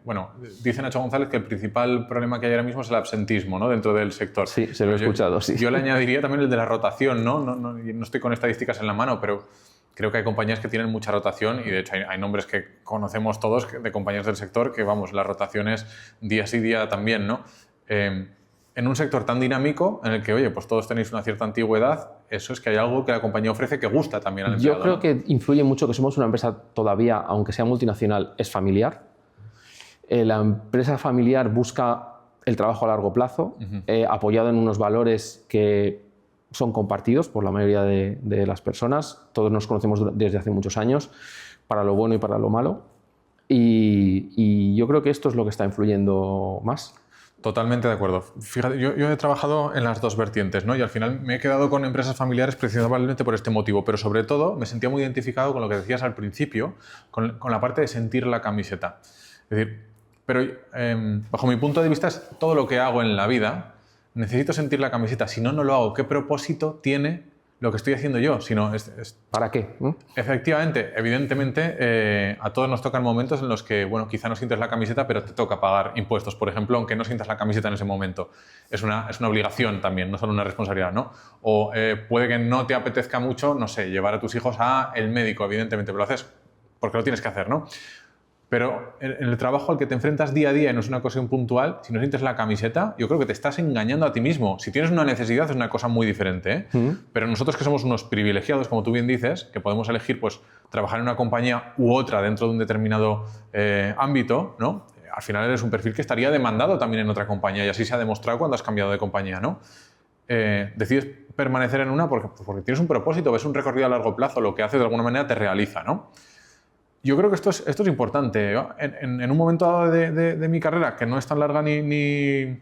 bueno, dice Nacho González que el principal problema que hay ahora mismo es el absentismo, ¿no? Dentro del sector. Sí, se lo he escuchado, sí. Yo le añadiría también el de la rotación, ¿no? No estoy con estadísticas en la mano, pero creo que hay compañías que tienen mucha rotación, y de hecho hay nombres que conocemos todos de compañías del sector que, vamos, la rotación es día sí día también, ¿no? En un sector tan dinámico en el que, oye, pues todos tenéis una cierta antigüedad, eso es que hay algo que la compañía ofrece que gusta también al empleado. Yo creo que influye mucho que somos una empresa todavía, aunque sea multinacional, es familiar. La empresa familiar busca el trabajo a largo plazo, apoyado en unos valores que son compartidos por la mayoría de las personas. Todos nos conocemos desde hace muchos años, para lo bueno y para lo malo. Y yo creo que esto es lo que está influyendo más. Totalmente de acuerdo. Fíjate, yo he trabajado en las dos vertientes, ¿no? Y al final me he quedado con empresas familiares precisamente por este motivo, pero sobre todo me sentía muy identificado con lo que decías al principio, con la parte de sentir la camiseta. Es decir, pero bajo mi punto de vista es todo lo que hago en la vida, necesito sentir la camiseta, si no, no lo hago. ¿Qué propósito tiene lo que estoy haciendo yo? Si no, ¿para qué? Efectivamente, evidentemente, a todos nos tocan momentos en los que, bueno, quizá no sientes la camiseta, pero te toca pagar impuestos, por ejemplo, aunque no sientas la camiseta en ese momento. Es una obligación también, no solo una responsabilidad, ¿no? O puede que no te apetezca mucho, no sé, llevar a tus hijos al médico, evidentemente, pero lo haces porque lo tienes que hacer, ¿no? Pero en el trabajo al que te enfrentas día a día y no es una ocasión puntual, si no sientes la camiseta, yo creo que te estás engañando a ti mismo. Si tienes una necesidad es una cosa muy diferente, ¿eh? Pero nosotros, que somos unos privilegiados, como tú bien dices, que podemos elegir pues, trabajar en una compañía u otra dentro de un determinado ámbito, ¿no? Al final eres un perfil que estaría demandado también en otra compañía, y así se ha demostrado cuando has cambiado de compañía, ¿no? Decides permanecer en una porque tienes un propósito, ves un recorrido a largo plazo, lo que haces de alguna manera te realiza, ¿no? Yo creo que esto es importante. En un momento dado de mi carrera, que no es tan larga ni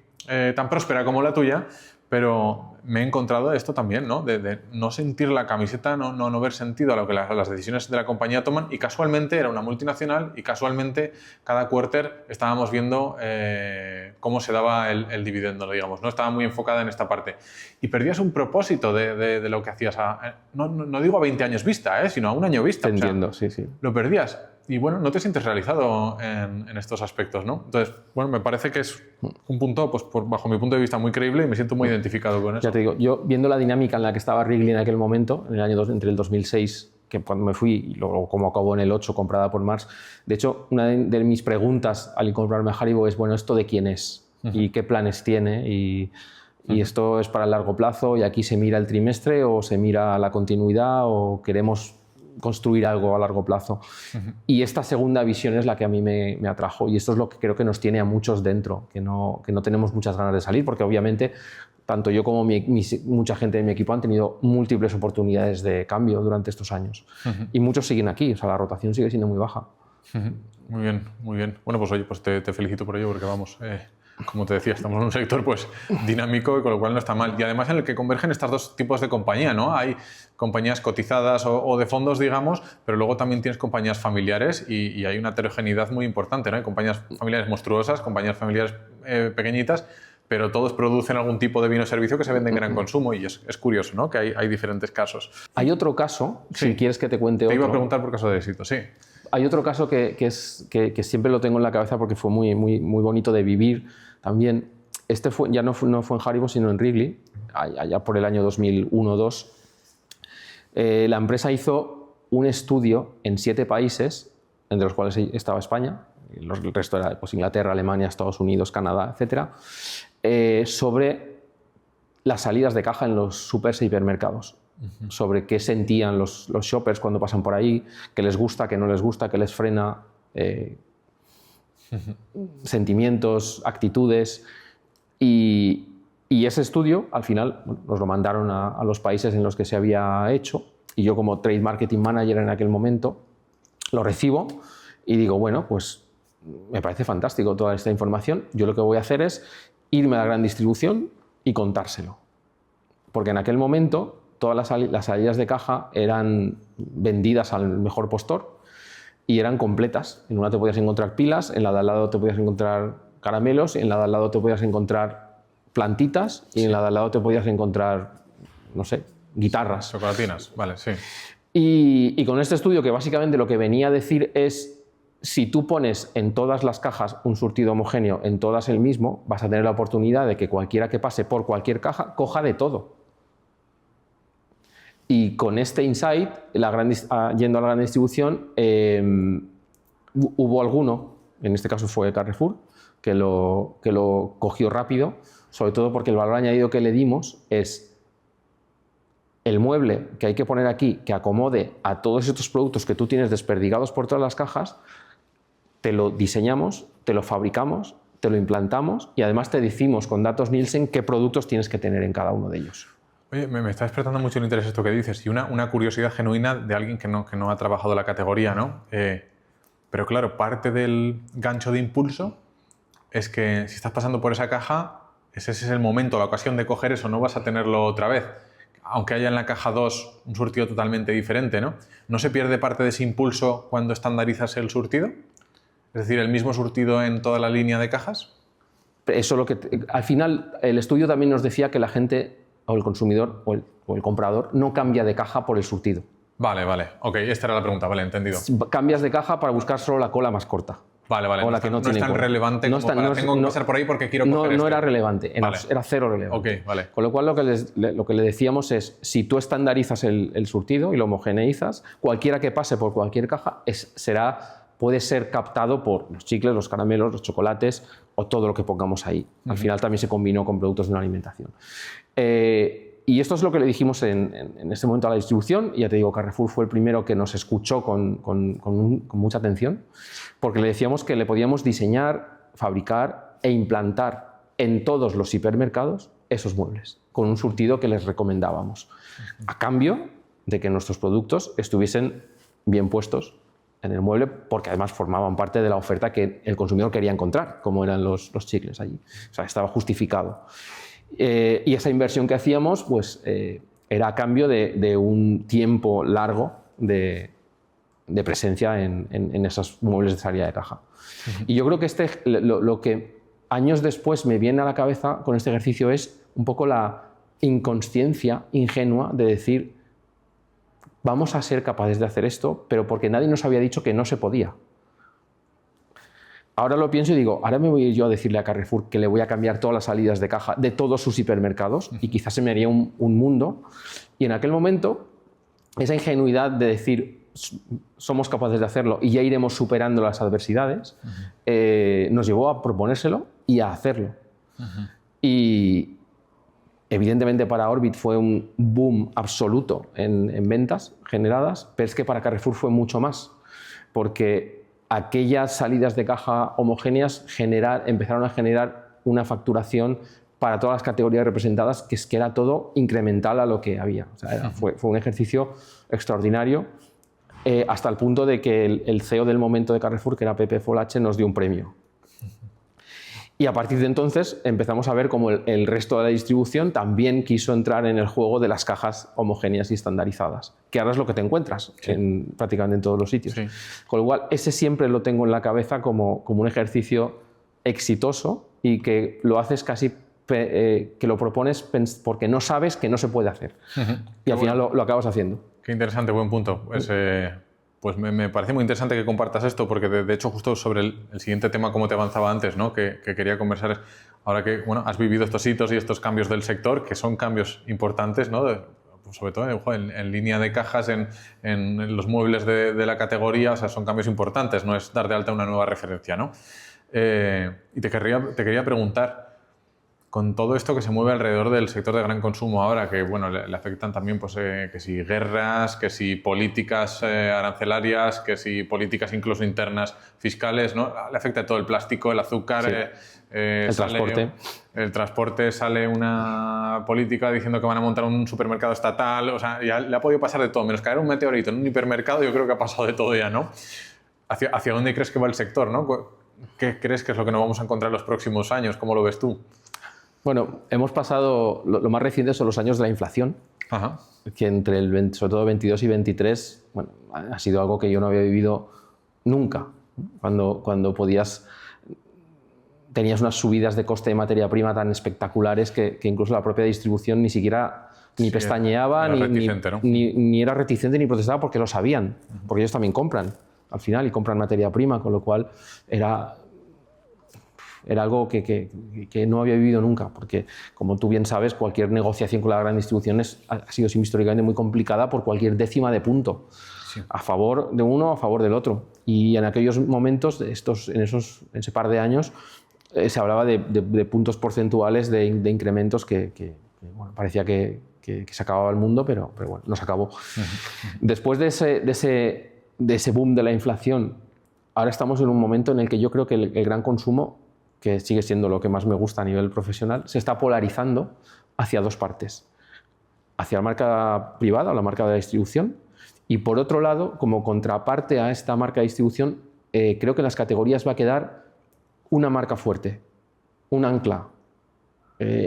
tan próspera como la tuya, pero me he encontrado esto también, ¿no? De no sentir la camiseta, no ver sentido a lo que las decisiones de la compañía toman, y casualmente era una multinacional y casualmente cada quarter estábamos viendo cómo se daba el dividendo, digamos, ¿no? Estaba muy enfocada en esta parte. Y perdías un propósito de lo que hacías, no digo a 20 años vista, sino a un año vista. Te entiendo, sí. Lo perdías. Y bueno, no te sientes realizado en estos aspectos, ¿no? Entonces, bueno, me parece que es un punto, pues bajo mi punto de vista, muy creíble y me siento muy identificado con eso. Ya te digo, yo viendo la dinámica en la que estaba Wrigley en aquel momento, en el año entre el 2006, que cuando me fui, y luego como acabó en el 8, comprada por Mars, de hecho, una de mis preguntas al incorporarme a Haribo es, bueno, ¿esto de quién es? ¿Y qué planes tiene? Y esto es para el largo plazo, y aquí se mira el trimestre o se mira la continuidad o queremos construir algo a largo plazo. Y esta segunda visión es la que a mí me atrajo, y esto es lo que creo que nos tiene a muchos dentro, que no tenemos muchas ganas de salir, porque obviamente tanto yo como mucha gente de mi equipo han tenido múltiples oportunidades de cambio durante estos años. Y muchos siguen aquí, o sea, la rotación sigue siendo muy baja. Muy bien, muy bien. Bueno, pues oye, pues te felicito por ello, porque vamos, como te decía, estamos en un sector pues dinámico, y con lo cual no está mal. Y además en el que convergen estos dos tipos de compañía, ¿no? Hay compañías cotizadas o de fondos, digamos, pero luego también tienes compañías familiares, y hay una heterogeneidad muy importante, ¿no? Hay compañías familiares monstruosas, compañías familiares pequeñitas, pero todos producen algún tipo de bien o servicio que se vende en gran consumo, y es curioso, ¿no? Que hay diferentes casos. Hay otro caso, Sí. si quieres que te cuente Te otro. iba a preguntar por caso de éxito, sí. Hay otro caso que siempre lo tengo en la cabeza porque fue muy bonito de vivir también. Este ya no fue en Haribo, sino en Wrigley, allá por el año 2001-2002. La empresa hizo un estudio en 7 países, entre los cuales estaba España, el resto era pues, Inglaterra, Alemania, Estados Unidos, Canadá, etc., sobre las salidas de caja en los supers e hipermercados. Sobre qué sentían los shoppers cuando pasan por ahí, qué les gusta, qué no les gusta, qué les frena, sentimientos, actitudes. Y ese estudio, al final, nos lo mandaron a los países en los que se había hecho, y yo como Trade Marketing Manager en aquel momento lo recibo y digo, bueno, pues me parece fantástico toda esta información. Yo lo que voy a hacer es irme a la gran distribución y contárselo. Porque en aquel momento todas las salidas de caja eran vendidas al mejor postor y eran completas. En una te podías encontrar pilas, en la de al lado te podías encontrar caramelos, en la de al lado te podías encontrar plantitas, y en la de al lado te podías encontrar, no sé, guitarras. Chocolatinas, vale, sí. Y con este estudio, que básicamente lo que venía a decir es, si tú pones en todas las cajas un surtido homogéneo, en todas el mismo, vas a tener la oportunidad de que cualquiera que pase por cualquier caja coja de todo. Y con este insight, yendo a la gran distribución, hubo alguno, en este caso fue Carrefour, que lo cogió rápido, sobre todo porque el valor añadido que le dimos es el mueble que hay que poner aquí, que acomode a todos estos productos que tú tienes desperdigados por todas las cajas. Te lo diseñamos, te lo fabricamos, te lo implantamos, y además te decimos con datos Nielsen qué productos tienes que tener en cada uno de ellos. Oye, me está despertando mucho el interés esto que dices, y una curiosidad genuina de alguien que no ha trabajado la categoría, ¿no? Pero claro, parte del gancho de impulso es que si estás pasando por esa caja, ese es el momento, la ocasión de coger eso, no vas a tenerlo otra vez. Aunque haya en la caja 2 un surtido totalmente diferente, ¿no? ¿No se pierde parte de ese impulso cuando estandarizas el surtido? Es decir, el mismo surtido en toda la línea de cajas. Eso al final, el estudio también nos decía que la gente, o el consumidor, o el comprador, no cambia de caja por el surtido. Vale. Ok, esta era la pregunta, vale, entendido. Cambias de caja para buscar solo la cola más corta. Vale. O la que no es tan relevante como tengo que pasar por ahí porque quiero coger No era relevante, era cero relevante. Ok, vale. Con lo cual lo que le decíamos es, si tú estandarizas el surtido y lo homogeneizas, cualquiera que pase por cualquier caja puede ser captado por los chicles, los caramelos, los chocolates o todo lo que pongamos ahí. Al final también se combinó con productos de una alimentación. Y esto es lo que le dijimos en este momento a la distribución. Y ya te digo, Carrefour fue el primero que nos escuchó con mucha atención, porque le decíamos que le podíamos diseñar, fabricar e implantar en todos los hipermercados esos muebles, con un surtido que les recomendábamos, a cambio de que nuestros productos estuviesen bien puestos en el mueble, porque además formaban parte de la oferta que el consumidor quería encontrar, como eran los chicles allí. O sea, estaba justificado. Y esa inversión que hacíamos pues, era a cambio de un tiempo largo de presencia en esos muebles de salida de caja. Y yo creo que lo que años después me viene a la cabeza con este ejercicio es un poco la inconsciencia ingenua de decir, vamos a ser capaces de hacer esto, pero porque nadie nos había dicho que no se podía. Ahora lo pienso y digo, ahora me voy yo a decirle a Carrefour que le voy a cambiar todas las salidas de caja de todos sus hipermercados y quizás se me haría un mundo. Y en aquel momento, esa ingenuidad de decir, somos capaces de hacerlo y ya iremos superando las adversidades, nos llevó a proponérselo y a hacerlo. Y evidentemente para Orbit fue un boom absoluto en ventas generadas, pero es que para Carrefour fue mucho más, porque aquellas salidas de caja homogéneas empezaron a generar una facturación para todas las categorías representadas, que es que era todo incremental a lo que había. O sea, fue un ejercicio extraordinario, hasta el punto de que el CEO del momento de Carrefour, que era Pepe Folache, nos dio un premio. Y a partir de entonces empezamos a ver cómo el resto de la distribución también quiso entrar en el juego de las cajas homogéneas y estandarizadas, que ahora es lo que te encuentras prácticamente en todos los sitios. Sí. Con lo cual, ese siempre lo tengo en la cabeza como un ejercicio exitoso y que lo haces casi, que lo propones porque no sabes que no se puede hacer. Y al final lo acabas haciendo. Qué interesante, buen punto. Pues me parece muy interesante que compartas esto, porque de hecho justo sobre el siguiente tema, como te avanzaba antes, ¿no? que quería conversar, es ahora que has vivido estos hitos y estos cambios del sector, que son cambios importantes, ¿no? Sobre todo en línea de cajas, en los muebles de la categoría, o sea, son cambios importantes, no es dar de alta una nueva referencia, ¿no? Y te quería preguntar, con todo esto que se mueve alrededor del sector de gran consumo ahora, que bueno, le afectan también pues, que si guerras, que si políticas arancelarias, que si políticas incluso internas fiscales, ¿no? Le afecta todo el plástico, el azúcar, el transporte. El transporte, sale una política diciendo que van a montar un supermercado estatal, o sea, ya le ha podido pasar de todo, menos caer un meteorito en un hipermercado, yo creo que ha pasado de todo ya, ¿no? ¿Hacia dónde crees que va el sector, ¿no? ¿Qué crees que es lo que nos vamos a encontrar en los próximos años? ¿Cómo lo ves tú? Bueno, hemos pasado, lo más reciente son los años de la inflación, que entre sobre todo 22 y 23, bueno, ha sido algo que yo no había vivido nunca, cuando tenías unas subidas de coste de materia prima tan espectaculares que incluso la propia distribución ni siquiera pestañeaba, ni era reticente ni protestaba, porque lo sabían, porque ellos también compran al final y compran materia prima, con lo cual era algo que no había vivido nunca, porque como tú bien sabes, cualquier negociación con la gran distribución ha sido históricamente muy complicada por cualquier décima de punto, a favor de uno o a favor del otro. Y en aquellos momentos, en ese par de años, se hablaba de puntos porcentuales de incrementos que bueno, parecía que se acababa el mundo, pero bueno, no se acabó. Después de ese boom de la inflación, ahora estamos en un momento en el que yo creo que el gran consumo, que sigue siendo lo que más me gusta a nivel profesional, se está polarizando hacia dos partes. Hacia la marca privada o la marca de la distribución, y por otro lado, como contraparte a esta marca de distribución, creo que en las categorías va a quedar una marca fuerte, un ancla.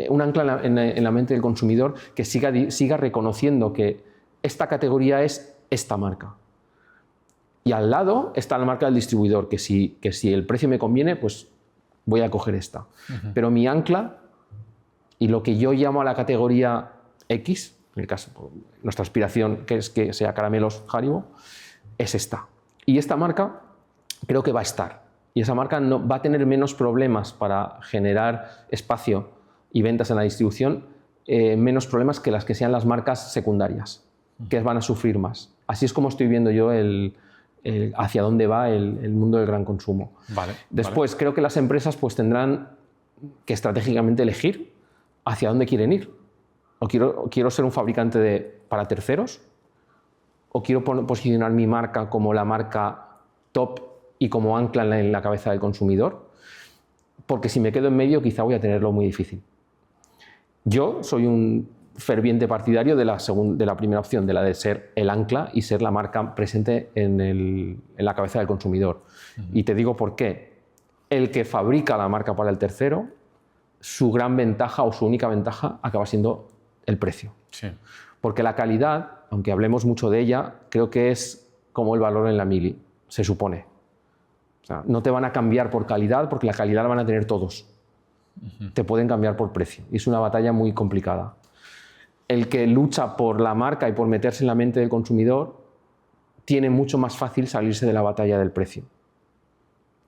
Un ancla en la mente del consumidor que siga reconociendo que esta categoría es esta marca. Y al lado está la marca del distribuidor, que si el precio me conviene, pues voy a coger esta. Pero mi ancla, y lo que yo llamo a la categoría X, en el caso, nuestra aspiración, que es que sea Caramelos Haribo, es esta. Y esta marca creo que va a estar. Y esa marca va a tener menos problemas para generar espacio y ventas en la distribución, menos problemas que las que sean las marcas secundarias, que van a sufrir más. Así es como estoy viendo yo hacia dónde va el mundo del gran consumo. Después, creo que las empresas pues, tendrán que estratégicamente elegir hacia dónde quieren ir. O quiero ser un fabricante para terceros, o quiero posicionar mi marca como la marca top y como ancla en la cabeza del consumidor, porque si me quedo en medio quizá voy a tenerlo muy difícil. Yo soy un ferviente partidario de la primera opción, de la de ser el ancla y ser la marca presente en la cabeza del consumidor. Y te digo por qué. El que fabrica la marca para el tercero su gran ventaja o su única ventaja acaba siendo el precio. Sí. Porque la calidad, aunque hablemos mucho de ella, creo que es como el valor en la mili, se supone. O sea, no te van a cambiar por calidad porque la calidad la van a tener todos. Te pueden cambiar por precio. Y es una batalla muy complicada. El que lucha por la marca y por meterse en la mente del consumidor tiene mucho más fácil salirse de la batalla del precio.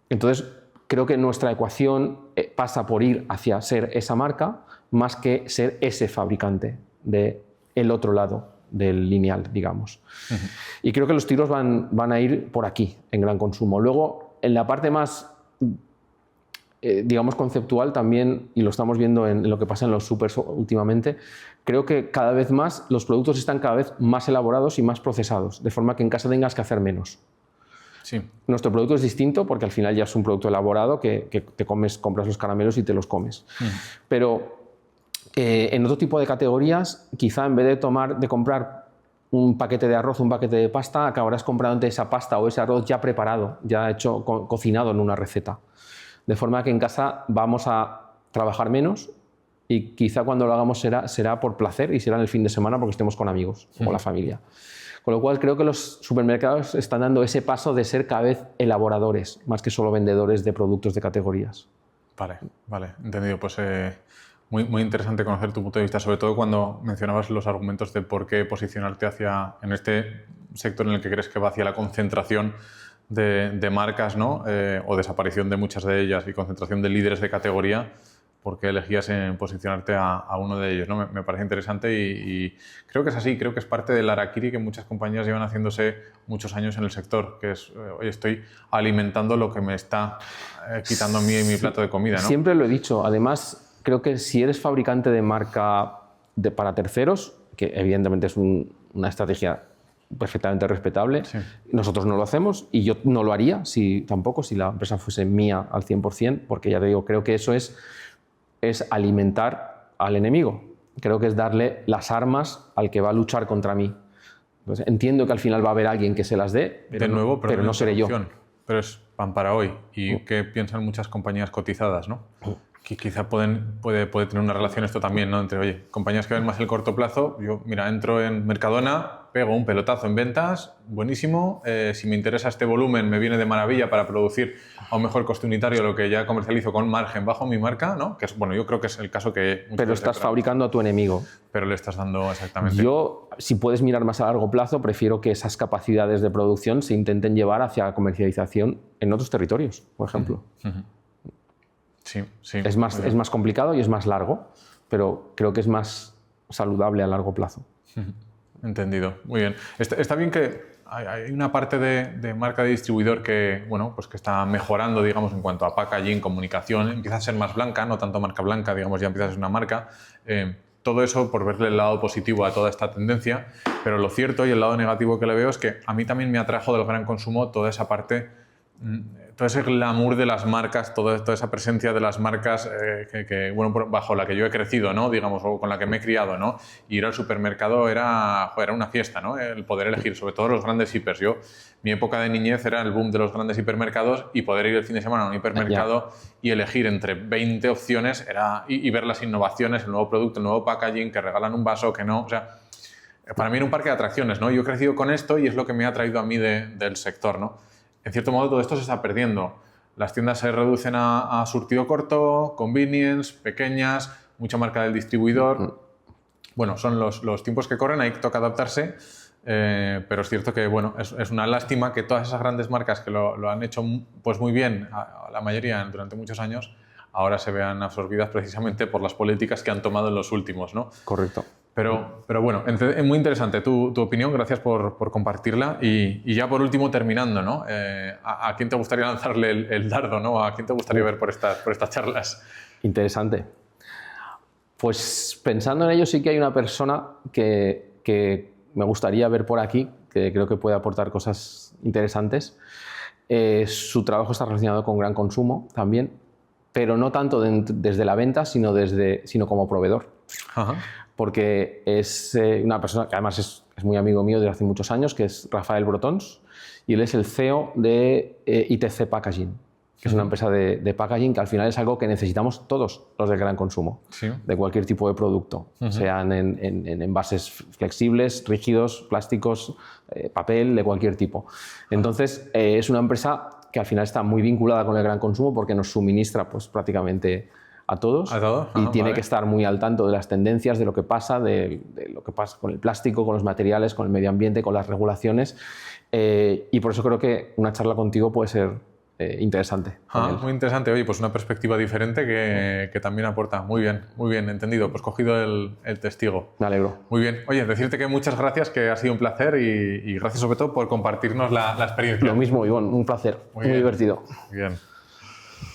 Entonces, creo que nuestra ecuación pasa por ir hacia ser esa marca más que ser ese fabricante del otro lado del lineal, digamos. Y creo que los tiros van a ir por aquí, en gran consumo. Luego, en la parte más digamos conceptual también, y lo estamos viendo en lo que pasa en los supers últimamente, creo que cada vez más los productos están cada vez más elaborados y más procesados, de forma que en casa tengas que hacer menos. Sí. Nuestro producto es distinto porque al final ya es un producto elaborado que te compras los caramelos y te los comes. Pero en otro tipo de categorías, quizá en vez de comprar un paquete de arroz, un paquete de pasta, acabarás comprando esa pasta o ese arroz ya preparado, ya hecho, cocinado en una receta. De forma que en casa vamos a trabajar menos y quizá cuando lo hagamos será por placer y será en el fin de semana porque estemos con amigos o con la familia. Con lo cual creo que los supermercados están dando ese paso de ser cada vez elaboradores, más que solo vendedores de productos de categorías. Vale, entendido. Pues muy interesante conocer tu punto de vista, sobre todo cuando mencionabas los argumentos de por qué posicionarte en este sector en el que crees que va hacia la concentración de marcas, ¿no? O desaparición de muchas de ellas y concentración de líderes de categoría, porque elegías en posicionarte a uno de ellos, ¿no? Me parece interesante y creo que es así, creo que es parte del harakiri que muchas compañías llevan haciéndose muchos años en el sector, que es, oye, estoy alimentando lo que me está quitando a mí mi plato de comida, ¿no? Siempre lo he dicho, además creo que si eres fabricante de marca para terceros, que evidentemente es una estrategia perfectamente respetable. Sí. Nosotros no lo hacemos y yo no lo haría tampoco si la empresa fuese mía al 100%, porque ya te digo, creo que eso es alimentar al enemigo. Creo que es darle las armas al que va a luchar contra mí. Entonces, entiendo que al final va a haber alguien que se las dé, pero no seré yo. Pero es pan para hoy. ¿Y qué piensan muchas compañías cotizadas, ¿no? Que quizá puede tener una relación esto también, ¿no? Entre, oye, compañías que ven más el corto plazo, yo, mira, entro en Mercadona, pego un pelotazo en ventas, buenísimo, si me interesa este volumen, me viene de maravilla para producir a un mejor coste unitario lo que ya comercializo con margen bajo mi marca, ¿no? Que es, bueno, yo creo que es el caso que... Pero estás fabricando a tu enemigo. Pero le estás dando exactamente... Yo, si puedes mirar más a largo plazo, prefiero que esas capacidades de producción se intenten llevar hacia la comercialización en otros territorios, por ejemplo. Sí. Es más complicado y es más largo, pero creo que es más saludable a largo plazo. Entendido. Muy bien. Está bien que hay una parte de marca de distribuidor que, bueno, pues que está mejorando, digamos, en cuanto a packaging, comunicación, empieza a ser más blanca, no tanto marca blanca, digamos, ya empieza a ser una marca. Todo eso por verle el lado positivo a toda esta tendencia, pero lo cierto y el lado negativo que le veo es que a mí también me atrajo del gran consumo toda esa parte, todo ese glamour de las marcas, toda esa presencia de las marcas bueno, bajo la que yo he crecido, ¿no? Digamos, o con la que me he criado, ¿no? Y ir al supermercado era una fiesta, ¿no? El poder elegir, sobre todo los grandes hipers. Mi época de niñez era el boom de los grandes hipermercados y poder ir el fin de semana a un hipermercado y elegir entre 20 opciones y ver las innovaciones, el nuevo producto, el nuevo packaging, que regalan un vaso, que no... O sea, para mí era un parque de atracciones, ¿no? Yo he crecido con esto y es lo que me ha traído a mí del sector, ¿no? En cierto modo, todo esto se está perdiendo. Las tiendas se reducen a surtido corto, convenience, pequeñas, mucha marca del distribuidor. Bueno, son los tiempos que corren, ahí toca adaptarse, pero es cierto que bueno, es una lástima que todas esas grandes marcas que lo han hecho pues muy bien, a la mayoría durante muchos años, ahora se vean absorbidas precisamente por las políticas que han tomado en los últimos, ¿no? Correcto. Pero bueno, es muy interesante tu opinión, gracias por compartirla. Y ya por último, terminando, ¿no? ¿A quién te gustaría lanzarle el dardo, ¿no? ¿A quién te gustaría ver por estas charlas? Interesante. Pues pensando en ello, sí que hay una persona que me gustaría ver por aquí, que creo que puede aportar cosas interesantes. Su trabajo está relacionado con gran consumo también, pero no tanto desde la venta, sino como proveedor. Ajá. Porque es una persona que además es muy amigo mío desde hace muchos años, que es Rafael Brotons, y él es el CEO de ITC Packaging. que es una empresa de packaging, que al final es algo que necesitamos todos los del gran consumo, Sí. de cualquier tipo de producto, sean en envases flexibles, rígidos, plásticos, papel, de cualquier tipo. Entonces, es una empresa que al final está muy vinculada con el gran consumo porque nos suministra pues, prácticamente a todos. ¿A todos? Y tiene Vale. que estar muy al tanto de las tendencias, de lo que pasa con el plástico, con los materiales, con el medio ambiente, con las regulaciones. Y por eso creo que una charla contigo puede ser interesante. Muy interesante. Oye, pues una perspectiva diferente que también aporta. Muy bien, entendido. Pues cogido el testigo. Me alegro. Muy bien. Oye, decirte que muchas gracias, que ha sido un placer y gracias sobre todo por compartirnos la experiencia. Lo mismo, Ivonne, un placer. Muy bien. divertido. Bien.